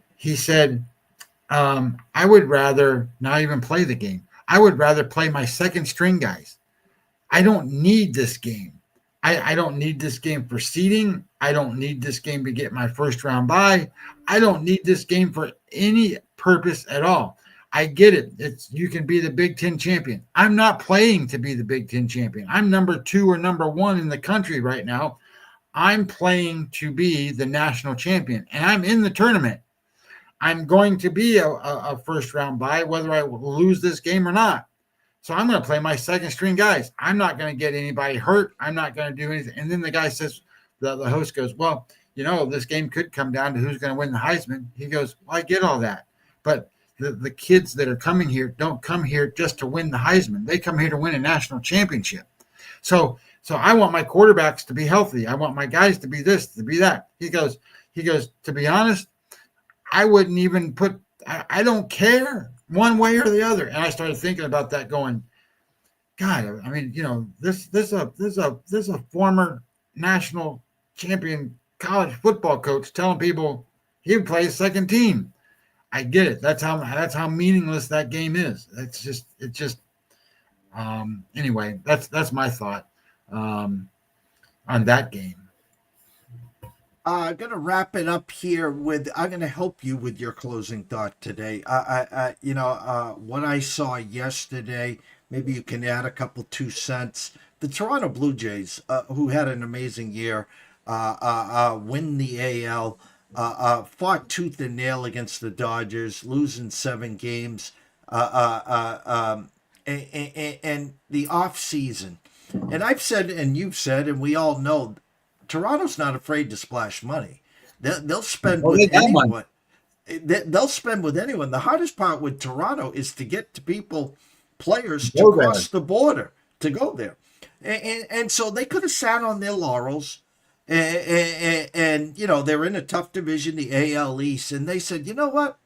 I would rather not even play the game. I would rather play my second string guys. I don't need this game. I don't need this game for seeding. I don't need this game to get my first round bye. I don't need this game for any purpose at all. I get it. You can be the Big Ten champion. I'm not playing to be the Big Ten champion. I'm number 2 or number 1 in the country right now. I'm playing to be the national champion, and I'm in the tournament. I'm going to be a first round bye, whether I lose this game or not. So I'm going to play my second string guys. I'm not going to get anybody hurt. I'm not going to do anything. And then the guy says, the host goes, well, this game could come down to who's going to win the Heisman. He goes, well, I get all that. But the kids that are coming here don't come here just to win the Heisman. They come here to win a national championship. So I want my quarterbacks to be healthy. I want my guys to be this, to be that. He goes, to be honest, I wouldn't even I don't care one way or the other. And I started thinking about that going, God, I mean, this is a former national champion college football coach telling people he plays second team. I get it. That's how meaningless that game is. Anyway, that's my thought. on that game. I'm going to wrap it up here with, I'm going to help you with your closing thought today. What I saw yesterday, maybe you can add a couple 2 cents. The Toronto Blue Jays, who had an amazing year, win the AL, fought tooth and nail against the Dodgers, losing 7 games, and the off season. And I've said, and you've said, and we all know, Toronto's not afraid to splash money. They'll spend Oh, with they got money. anyone. They'll spend with anyone. The hardest part with Toronto is to get to people, players, to Go there. cross the border to go there. And so they could have sat on their laurels. And they're in a tough division, the AL East. And they said, you know what?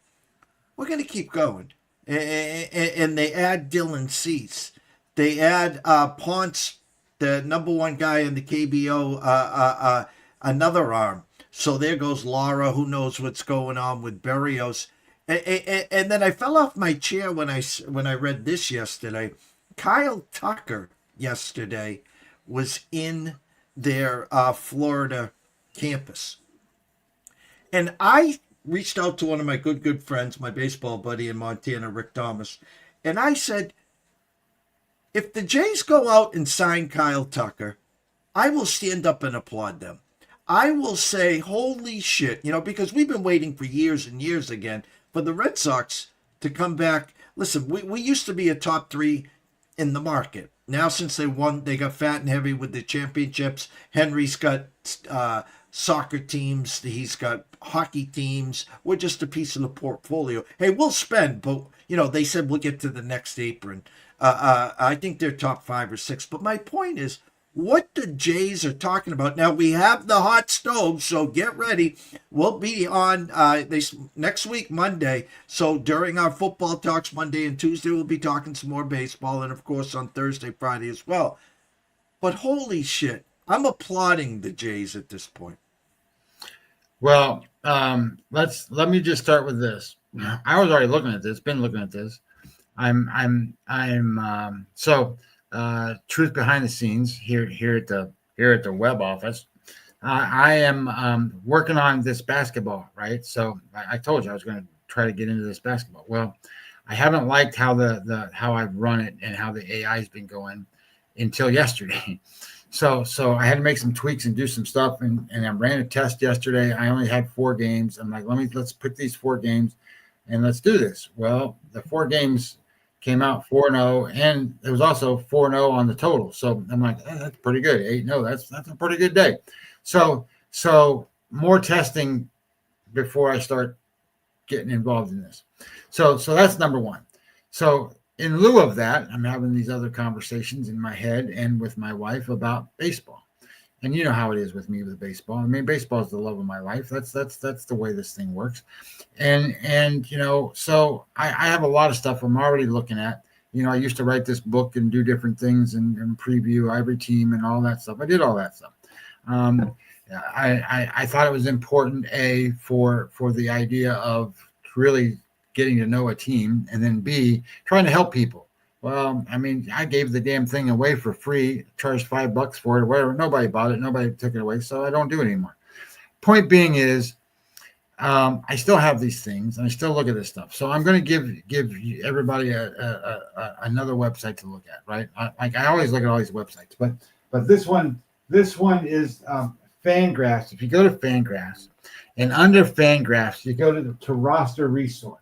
We're going to keep going. And they add Dylan Cease. They add Ponce, the number 1 guy in the KBO, another arm. So there goes Laura. Who knows what's going on with Berrios? And then I fell off my chair when I read this yesterday. Kyle Tucker yesterday was in their Florida campus, and I reached out to one of my good friends, my baseball buddy in Montana, Rick Thomas, and I said, if the Jays go out and sign Kyle Tucker, I will stand up and applaud them. I will say, holy shit, because we've been waiting for years and years again for the Red Sox to come back. Listen, we used to be a top 3 in the market. Now, since they won, they got fat and heavy with the championships. Henry's got soccer teams. He's got hockey teams. We're just a piece of the portfolio. Hey, we'll spend, but, they said we'll get to the next apron. I think they're top 5 or 6. But my point is, what the Jays are talking about. Now, we have the hot stove, so get ready. We'll be on next week, Monday. So during our football talks Monday and Tuesday, we'll be talking some more baseball, and, of course, on Thursday, Friday as well. But holy shit, I'm applauding the Jays at this point. Well, let me just start with this. I was already looking at this, been looking at this. Truth behind the scenes here at the Webb office. I am working on this basketball, right? So I told you I was going to try to get into this basketball. Well, I haven't liked how how I've run it and how the AI has been going until yesterday. So I had to make some tweaks and do some stuff, and I ran a test yesterday. I only had 4 games. I'm like, let's pick these 4 games and let's do this. Well, the 4 games came out 4-0, and it was also 4-0 on the total. So I'm like, that's pretty good. 8-0, that's a pretty good day. So more testing before I start getting involved in this. So that's number 1. So in lieu of that, I'm having these other conversations in my head and with my wife about baseball. And you know how it is with me with baseball. I mean, baseball is the love of my life. That's the way this thing works. And so I have a lot of stuff I'm already looking at. I used to write this book and do different things and preview every team and all that stuff. I did all that stuff. I thought it was important, for the idea of really getting to know a team, and then B, trying to help people. Well, I mean, I gave the damn thing away for free, charged $5 for it, or whatever. Nobody bought it. Nobody took it away. So I don't do it anymore. Point being is, I still have these things and I still look at this stuff. So I'm going to give everybody another website to look at, right? I always look at all these websites, but this one is Fangraphs. If you go to Fangraphs, and under Fangraphs, you go to roster resource.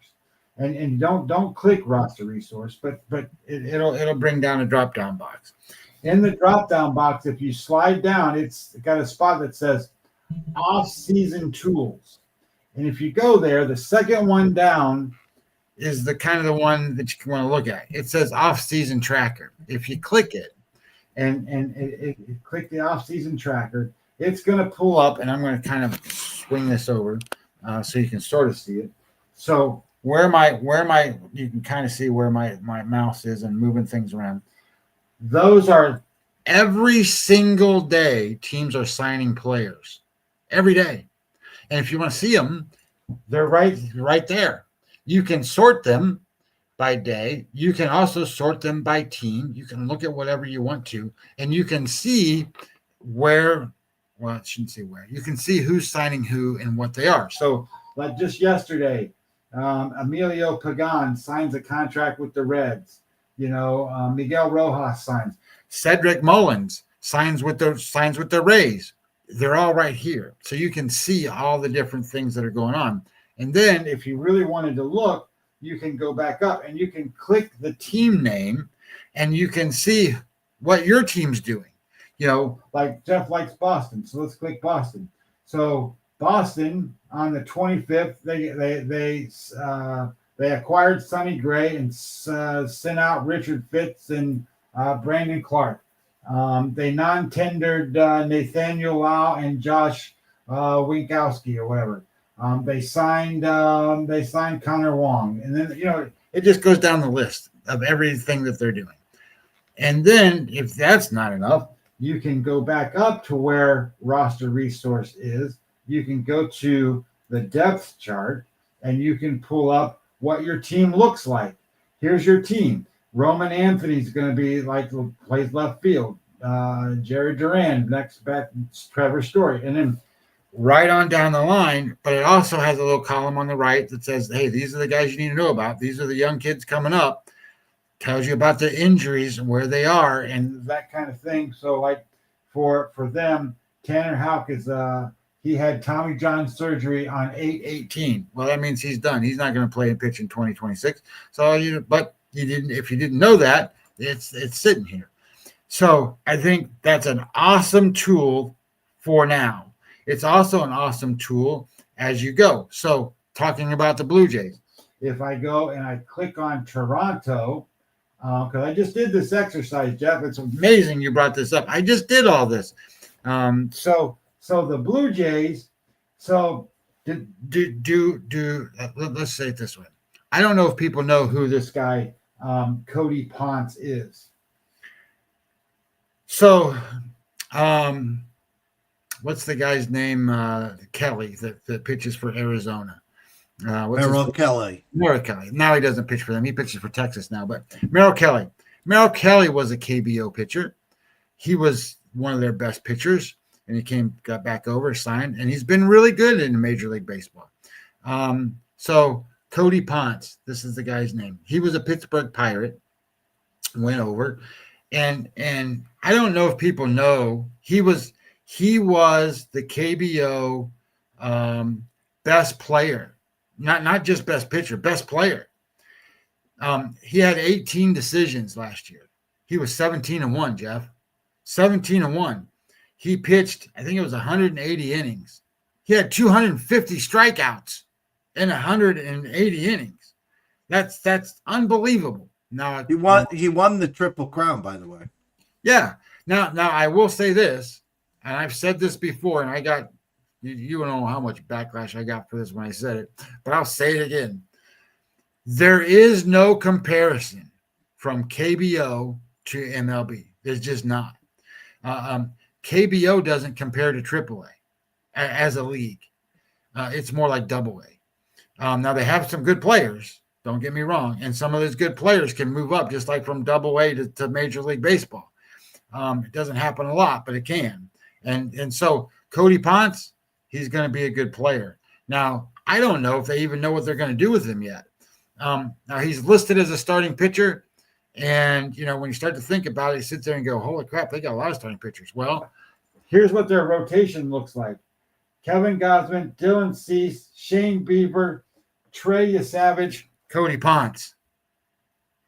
And don't click roster resource, but it'll bring down a drop down box. In the drop down box, if you slide down, it's got a spot that says off season tools. And if you go there, the second one down is the kind of the one that you want to look at. It says off season tracker. If you click it and click the off season tracker, it's going to pull up, and I'm going to kind of swing this over so you can sort of see it. So where my you can kind of see where my mouse is and moving things around. Those are every single day teams are signing players every day. And if you want to see them, they're right there. You can sort them by day. You can also sort them by team. You can look at whatever you want to, and you can see where, well, I shouldn't say where. You can see who's signing who and what they are. So, like just yesterday, Emilio Pagan signs a contract with the Reds. Miguel Rojas signs. Cedric Mullins signs with the Rays. They're all right here. So you can see all the different things that are going on. And then if you really wanted to look, you can go back up and you can click the team name and you can see what your team's doing. Like Jeff likes Boston. So let's click Boston. So Boston on the 25th, they acquired Sonny Gray and sent out Richard Fitz and Brandon Clark. They non-tendered Nathaniel Lau and Josh Winkowski or whatever. They signed Connor Wong, and then it just goes down the list of everything that they're doing. And then if that's not enough, you can go back up to where roster resource is. You can go to the depth chart, and you can pull up what your team looks like. Here's your team. Roman Anthony's going to be plays left field. Jerry Duran, next back, Trevor Story. And then right on down the line, but it also has a little column on the right that says, hey, these are the guys you need to know about. These are the young kids coming up. Tells you about the injuries and where they are and that kind of thing. So like for them, Tanner Houck is he had Tommy John surgery on 8/18. Well, that means he's done. He's not going to play and pitch in 2026. So if you didn't know that, it's sitting here. So I think that's an awesome tool for now. It's also an awesome tool as you go. So talking about the Blue Jays, if I go and I click on Toronto, because I just did this exercise, Jeff. It's amazing you brought this up. I just did all this. So the Blue Jays. So let's say it this way. I don't know if people know who this guy Cody Ponce is. So, what's the guy's name? Kelly that pitches for Arizona. Merrill Kelly. Merrill Kelly. Now he doesn't pitch for them. He pitches for Texas now. But Merrill Kelly. Merrill Kelly was a KBO pitcher. He was one of their best pitchers, and he got back over, signed, and he's been really good in Major League Baseball. So Cody Ponce, this is the guy's name. He was a Pittsburgh Pirate, went over, and I don't know if people know he was the KBO best player. Not just best pitcher, best player. He had 18 decisions last year. He was 17-1, Jeff. 17-1. He pitched, I think it was 180 innings. He had 250 strikeouts in 180 innings. That's unbelievable. Now He won the Triple Crown, by the way. Yeah. Now I will say this, and I've said this before, and I got you don't know how much backlash I got for this when I said it, but I'll say it again. There is no comparison from KBO to MLB. There's just not. KBO doesn't compare to AAA as a league. It's more like AA. Now they have some good players. Don't get me wrong, and some of those good players can move up just like from AA to Major League Baseball. It doesn't happen a lot, but it can. And so Cody Ponce, he's going to be a good player. Now, I don't know if they even know what they're going to do with him yet. Now, he's listed as a starting pitcher. And, when you start to think about it, you sit there and go, holy crap, they got a lot of starting pitchers. Well, here's what their rotation looks like. Kevin Gausman, Dylan Cease, Shane Bieber, Trey Yesavage, Cody Ponce.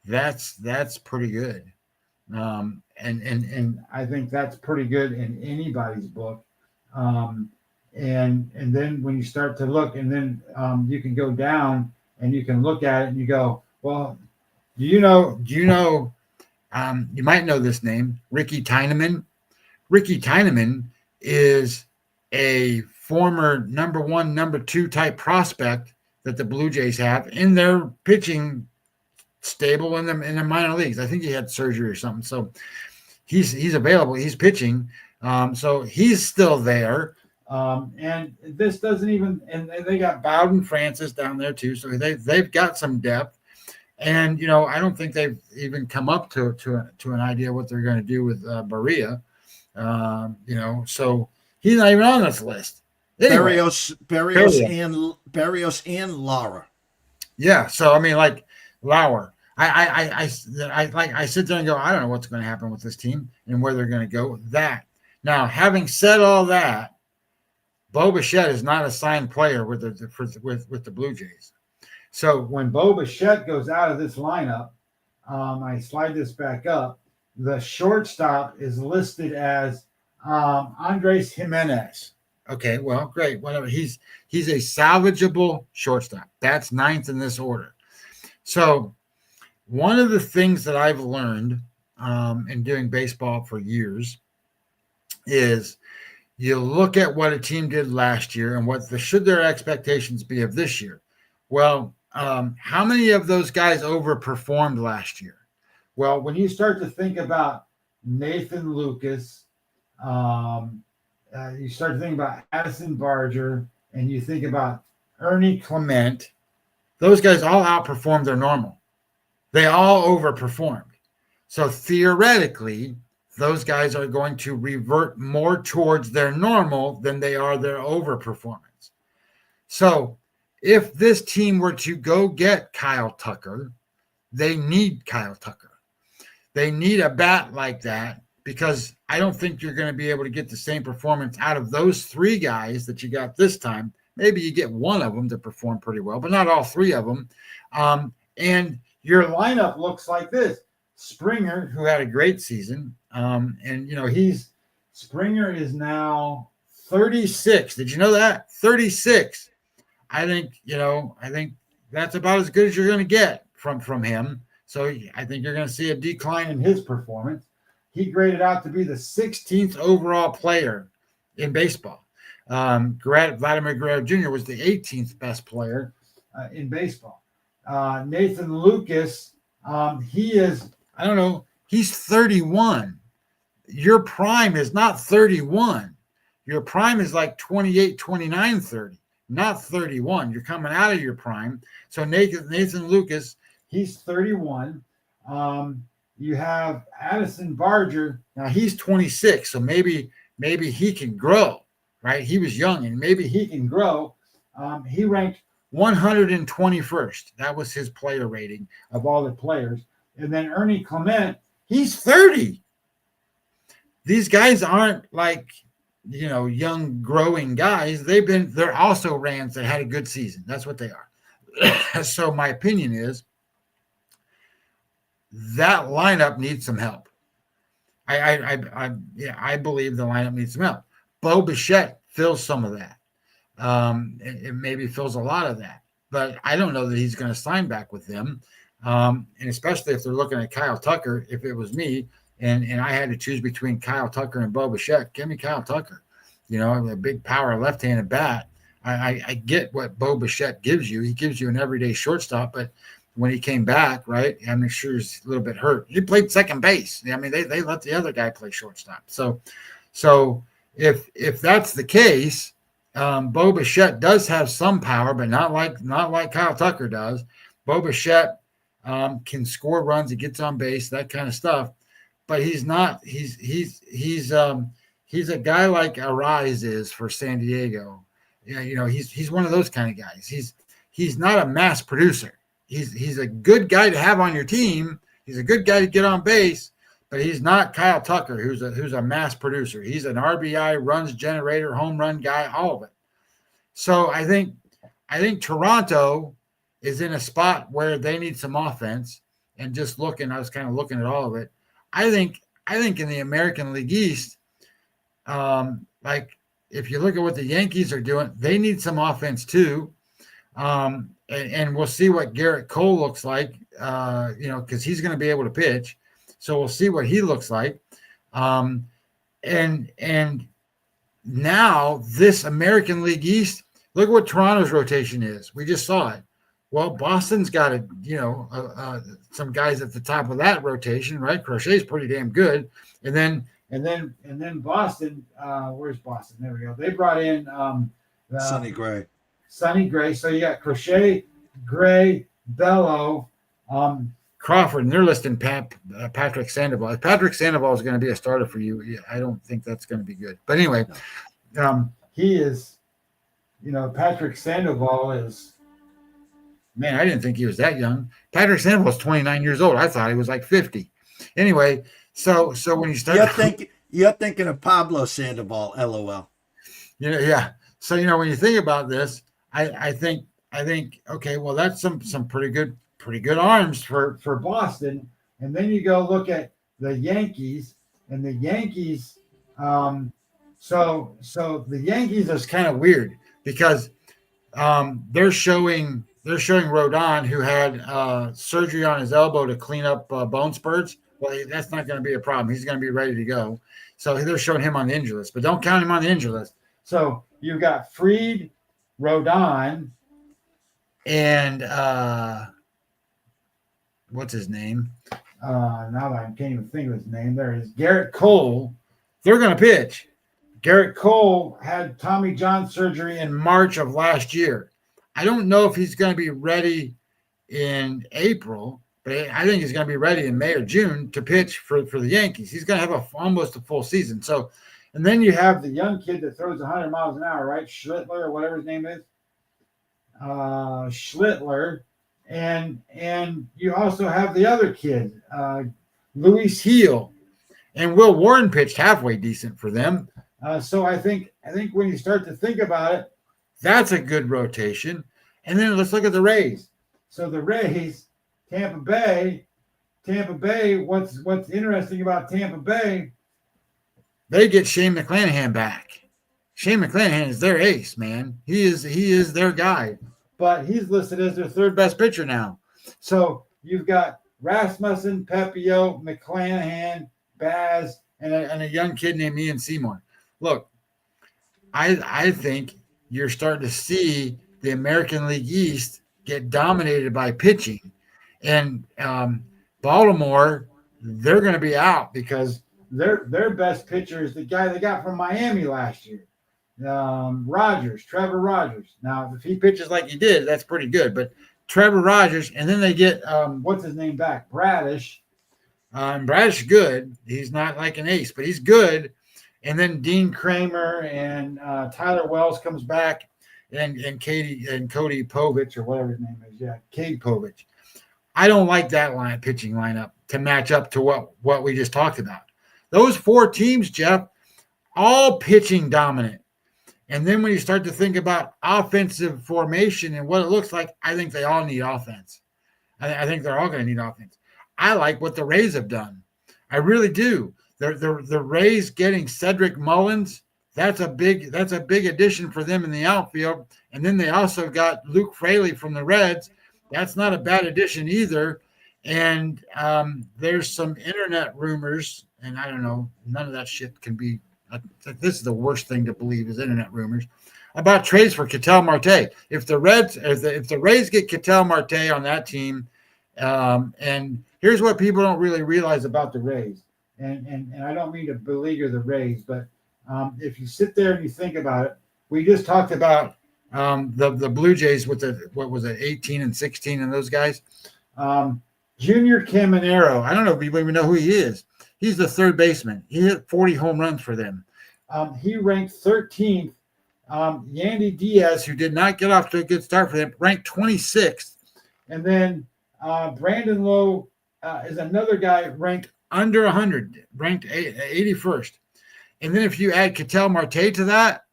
That's pretty good. And I think that's pretty good in anybody's book. And then when you start to look, and then you can go down and you can look at it and you go, well, you might know this name, Ricky Tyneman. Ricky Tyneman is a former number 1, number 2 type prospect that the Blue Jays have in their pitching stable in the minor leagues. I think he had surgery or something. So he's available. He's pitching. So he's still there. And this doesn't even, and they got Bowden Francis down there too. So they've got some depth. And, I don't think they've even come up to an idea what they're going to do with Berea. So he's not even on this list. Anyway, Barrios and Lara. yeah. So I mean, like Lauer, I sit there and go, I don't know what's going to happen with this team and where they're going to go. That now, having said all that, Bo Bichette is not a signed player with the Blue Jays. So when Bo Bichette goes out of this lineup, I slide this back up. The shortstop is listed as Andres Jimenez. Okay, well, great, whatever. He's a salvageable shortstop. That's ninth in this order. So one of the things that I've learned in doing baseball for years is you look at what a team did last year and what should their expectations be of this year. Well, how many of those guys overperformed last year? Well, when you start to think about Nathan Lucas, you start to think about Addison Barger, and you think about Ernie Clement, those guys all outperformed their normal. They all overperformed. So theoretically, those guys are going to revert more towards their normal than they are their overperformance. So if this team were to go get Kyle Tucker, they need Kyle Tucker. They need a bat like that, because I don't think you're going to be able to get the same performance out of those three guys that you got this time. Maybe you get one of them to perform pretty well, but not all three of them. And your lineup looks like this. Springer, who had a great season, Springer is now 36. Did you know that? 36. I think that's about as good as you're going to get from him. So I think you're going to see a decline in his performance. He graded out to be the 16th overall player in baseball. Vladimir Guerrero Jr. was the 18th best player in baseball. Nathan Lucas, he is, I don't know, he's 31. Your prime is not 31. Your prime is like 28, 29, 30, not 31. You're coming out of your prime. So Nathan Lucas, he's 31. You have Addison Barger. Now he's 26, so maybe he can grow, right? He was young, and maybe he can grow. He ranked 121st. That was his player rating of all the players. And then Ernie Clement, he's 30. These guys aren't like, young growing guys. They're also Rams that had a good season. That's what they are. So my opinion is that lineup needs some help. I believe the lineup needs some help. Bo Bichette fills some of that. It maybe fills a lot of that, but I don't know that he's going to sign back with them. And especially if they're looking at Kyle Tucker. If it was me and I had to choose between Kyle Tucker and Bo Bichette, give me Kyle Tucker. A big power left-handed bat. I get what Bo Bichette gives you. He gives you an everyday shortstop, but when he came back, right, I'm sure he's a little bit hurt. He played second base. I mean, they let the other guy play shortstop. So if that's the case, Bo Bichette does have some power, but not like Kyle Tucker does. Bo Bichette can score runs. He gets on base, that kind of stuff. But he's not. He's a guy like Arise is for San Diego. He's one of those kind of guys. He's not a mass producer. He's a good guy to have on your team. He's a good guy to get on base, but he's not Kyle Tucker, who's a mass producer. He's an RBI, runs generator, home run guy, all of it. So I think Toronto is in a spot where they need some offense. And just I was kind of looking at all of it. I think in the American League East, if you look at what the Yankees are doing, they need some offense too. And we'll see what Garrett Cole looks like, because he's going to be able to pitch. So we'll see what he looks like. And now this American League East, look at what Toronto's rotation is. We just saw it. Well, Boston's got some guys at the top of that rotation, right? Crochet's pretty damn good. And then Boston, where's Boston? There we go. They brought in Sonny Gray. So you got Crochet, Gray, Bello, Crawford, and they're listing Patrick Sandoval. If Patrick Sandoval is going to be a starter for you, I don't think that's going to be good. But anyway, he is, Patrick Sandoval is, man, I didn't think he was that young. Patrick Sandoval is 29 years old. I thought he was like 50. Anyway, so when you start, you're thinking of Pablo Sandoval, LOL. Yeah. So when you think about this, I think okay, well that's some pretty good arms for Boston, and then you go look at the Yankees, and the Yankees, so the Yankees is kind of weird because they're showing Rodon, who had surgery on his elbow to clean up bone spurts. Well, that's not going to be a problem. He's going to be ready to go. So they're showing him on the injury list, but don't count him on the injury list. So you've got Fried, Rodon, and what's his name? Now I can't even think of his name. There is Garrett Cole. They're going to pitch. Garrett Cole had Tommy John surgery in March of last year. I don't know if he's going to be ready in April, but I think he's going to be ready in May or June to pitch for the Yankees. He's going to have almost a full season. So, and then you have the young kid that throws 100 miles an hour, right? Schlittler or whatever his name is. Schlittler. And you also have the other kid, Luis Heel. And Will Warren pitched halfway decent for them. So I think when you start to think about it, that's a good rotation. And then let's look at the Rays. So the Rays, Tampa Bay, what's interesting about Tampa Bay, they get Shane McClanahan back. Shane McClanahan is their ace, man. He is their guy. But he's listed as their third best pitcher now. So you've got Rasmussen, Pepio, McClanahan, Baz, and a young kid named Ian Seymour. Look, I think you're starting to see the American League East get dominated by pitching. And Baltimore, they're going to be out because their best pitcher is the guy they got from Miami last year, Trevor Rogers. Now, if he pitches like he did, that's pretty good. But Trevor Rogers, and then they get, what's his name back? Bradish. Bradish is good. He's not like an ace, but he's good. And then Dean Kramer and Tyler Wells comes back, and Cody Povich, or whatever his name is. Yeah, Cade Povich. I don't like that pitching lineup to match up to what we just talked about. Those four teams, Jeff, all pitching dominant. And then when you start to think about offensive formation and what it looks like, I think they all need offense. I think they're all going to need offense. I like what the Rays have done. I really do. The Rays getting Cedric Mullins, that's a big addition for them in the outfield. And then they also got Luke Fraley from the Reds. That's not a bad addition either. And there's some internet rumors, and I don't know, none of that shit can be. This is the worst thing to believe is internet rumors about trades for Ketel Marte. If the Rays get Ketel Marte on that team, and here's what people don't really realize about the Rays, and I don't mean to beleaguer the Rays, but if you sit there and you think about it, we just talked about the Blue Jays with what was it, 18 and 16 and those guys. Junior Caminero, I don't know if you even know who he is. He's the third baseman. He hit 40 home runs for them. He ranked 13th. Yandy Diaz, who did not get off to a good start for them, ranked 26th. And then Brandon Lowe is another guy ranked under 100, ranked 81st. And then if you add Ketel Marte to that,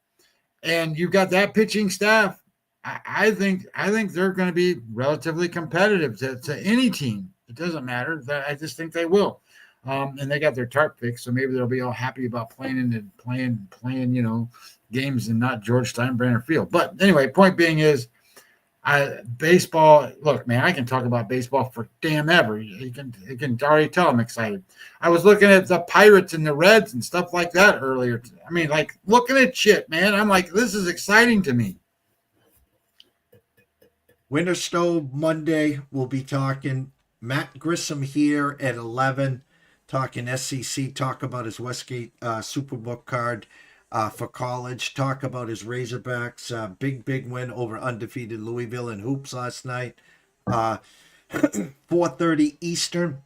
and you've got that pitching staff, I think they're going to be relatively competitive to any team. It doesn't matter. I just think they will. And they got their tarp fixed, so maybe they'll be all happy about playing, games and not George Steinbrenner Field. But anyway, point being is, baseball. Look, man, I can talk about baseball for damn ever. You can already tell I'm excited. I was looking at the Pirates and the Reds and stuff like that earlier. I mean, like looking at shit, man. I'm like, this is exciting to me. Winter Stove Monday, we'll be talking Matt Grissom here at 11, talking SEC, talk about his Westgate Superbook card for college, talk about his Razorbacks, big win over undefeated Louisville in hoops last night. 4:30 Eastern.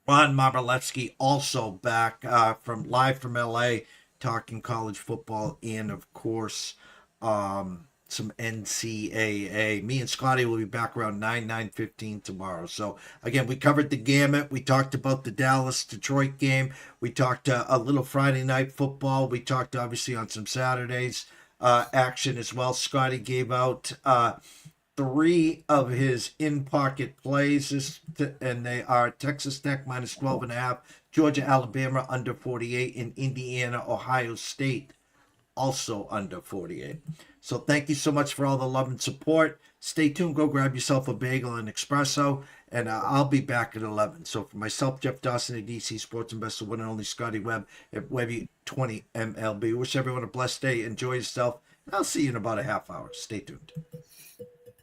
Ron Marbalewski also back from live from LA, talking college football and of course some NCAA. Me and Scotty will be back around 9:15 tomorrow. So again, we covered the gamut. We talked about the Dallas Detroit game. We talked a little Friday night football. We talked obviously on some Saturdays action as well. Scotty gave out 3 of his in-pocket plays, and they are Texas Tech minus 12.5, Georgia, Alabama under 48, and Indiana, Ohio State also under 48. So thank you so much for all the love and support. Stay tuned. Go grab yourself a bagel and espresso, and I'll be back at 11. So for myself, Jeff Dawson at DC Sports Investor, one and only Scotty Webb at Webby 20 MLB. Wish everyone a blessed day. Enjoy yourself. I'll see you in about a half hour. Stay tuned.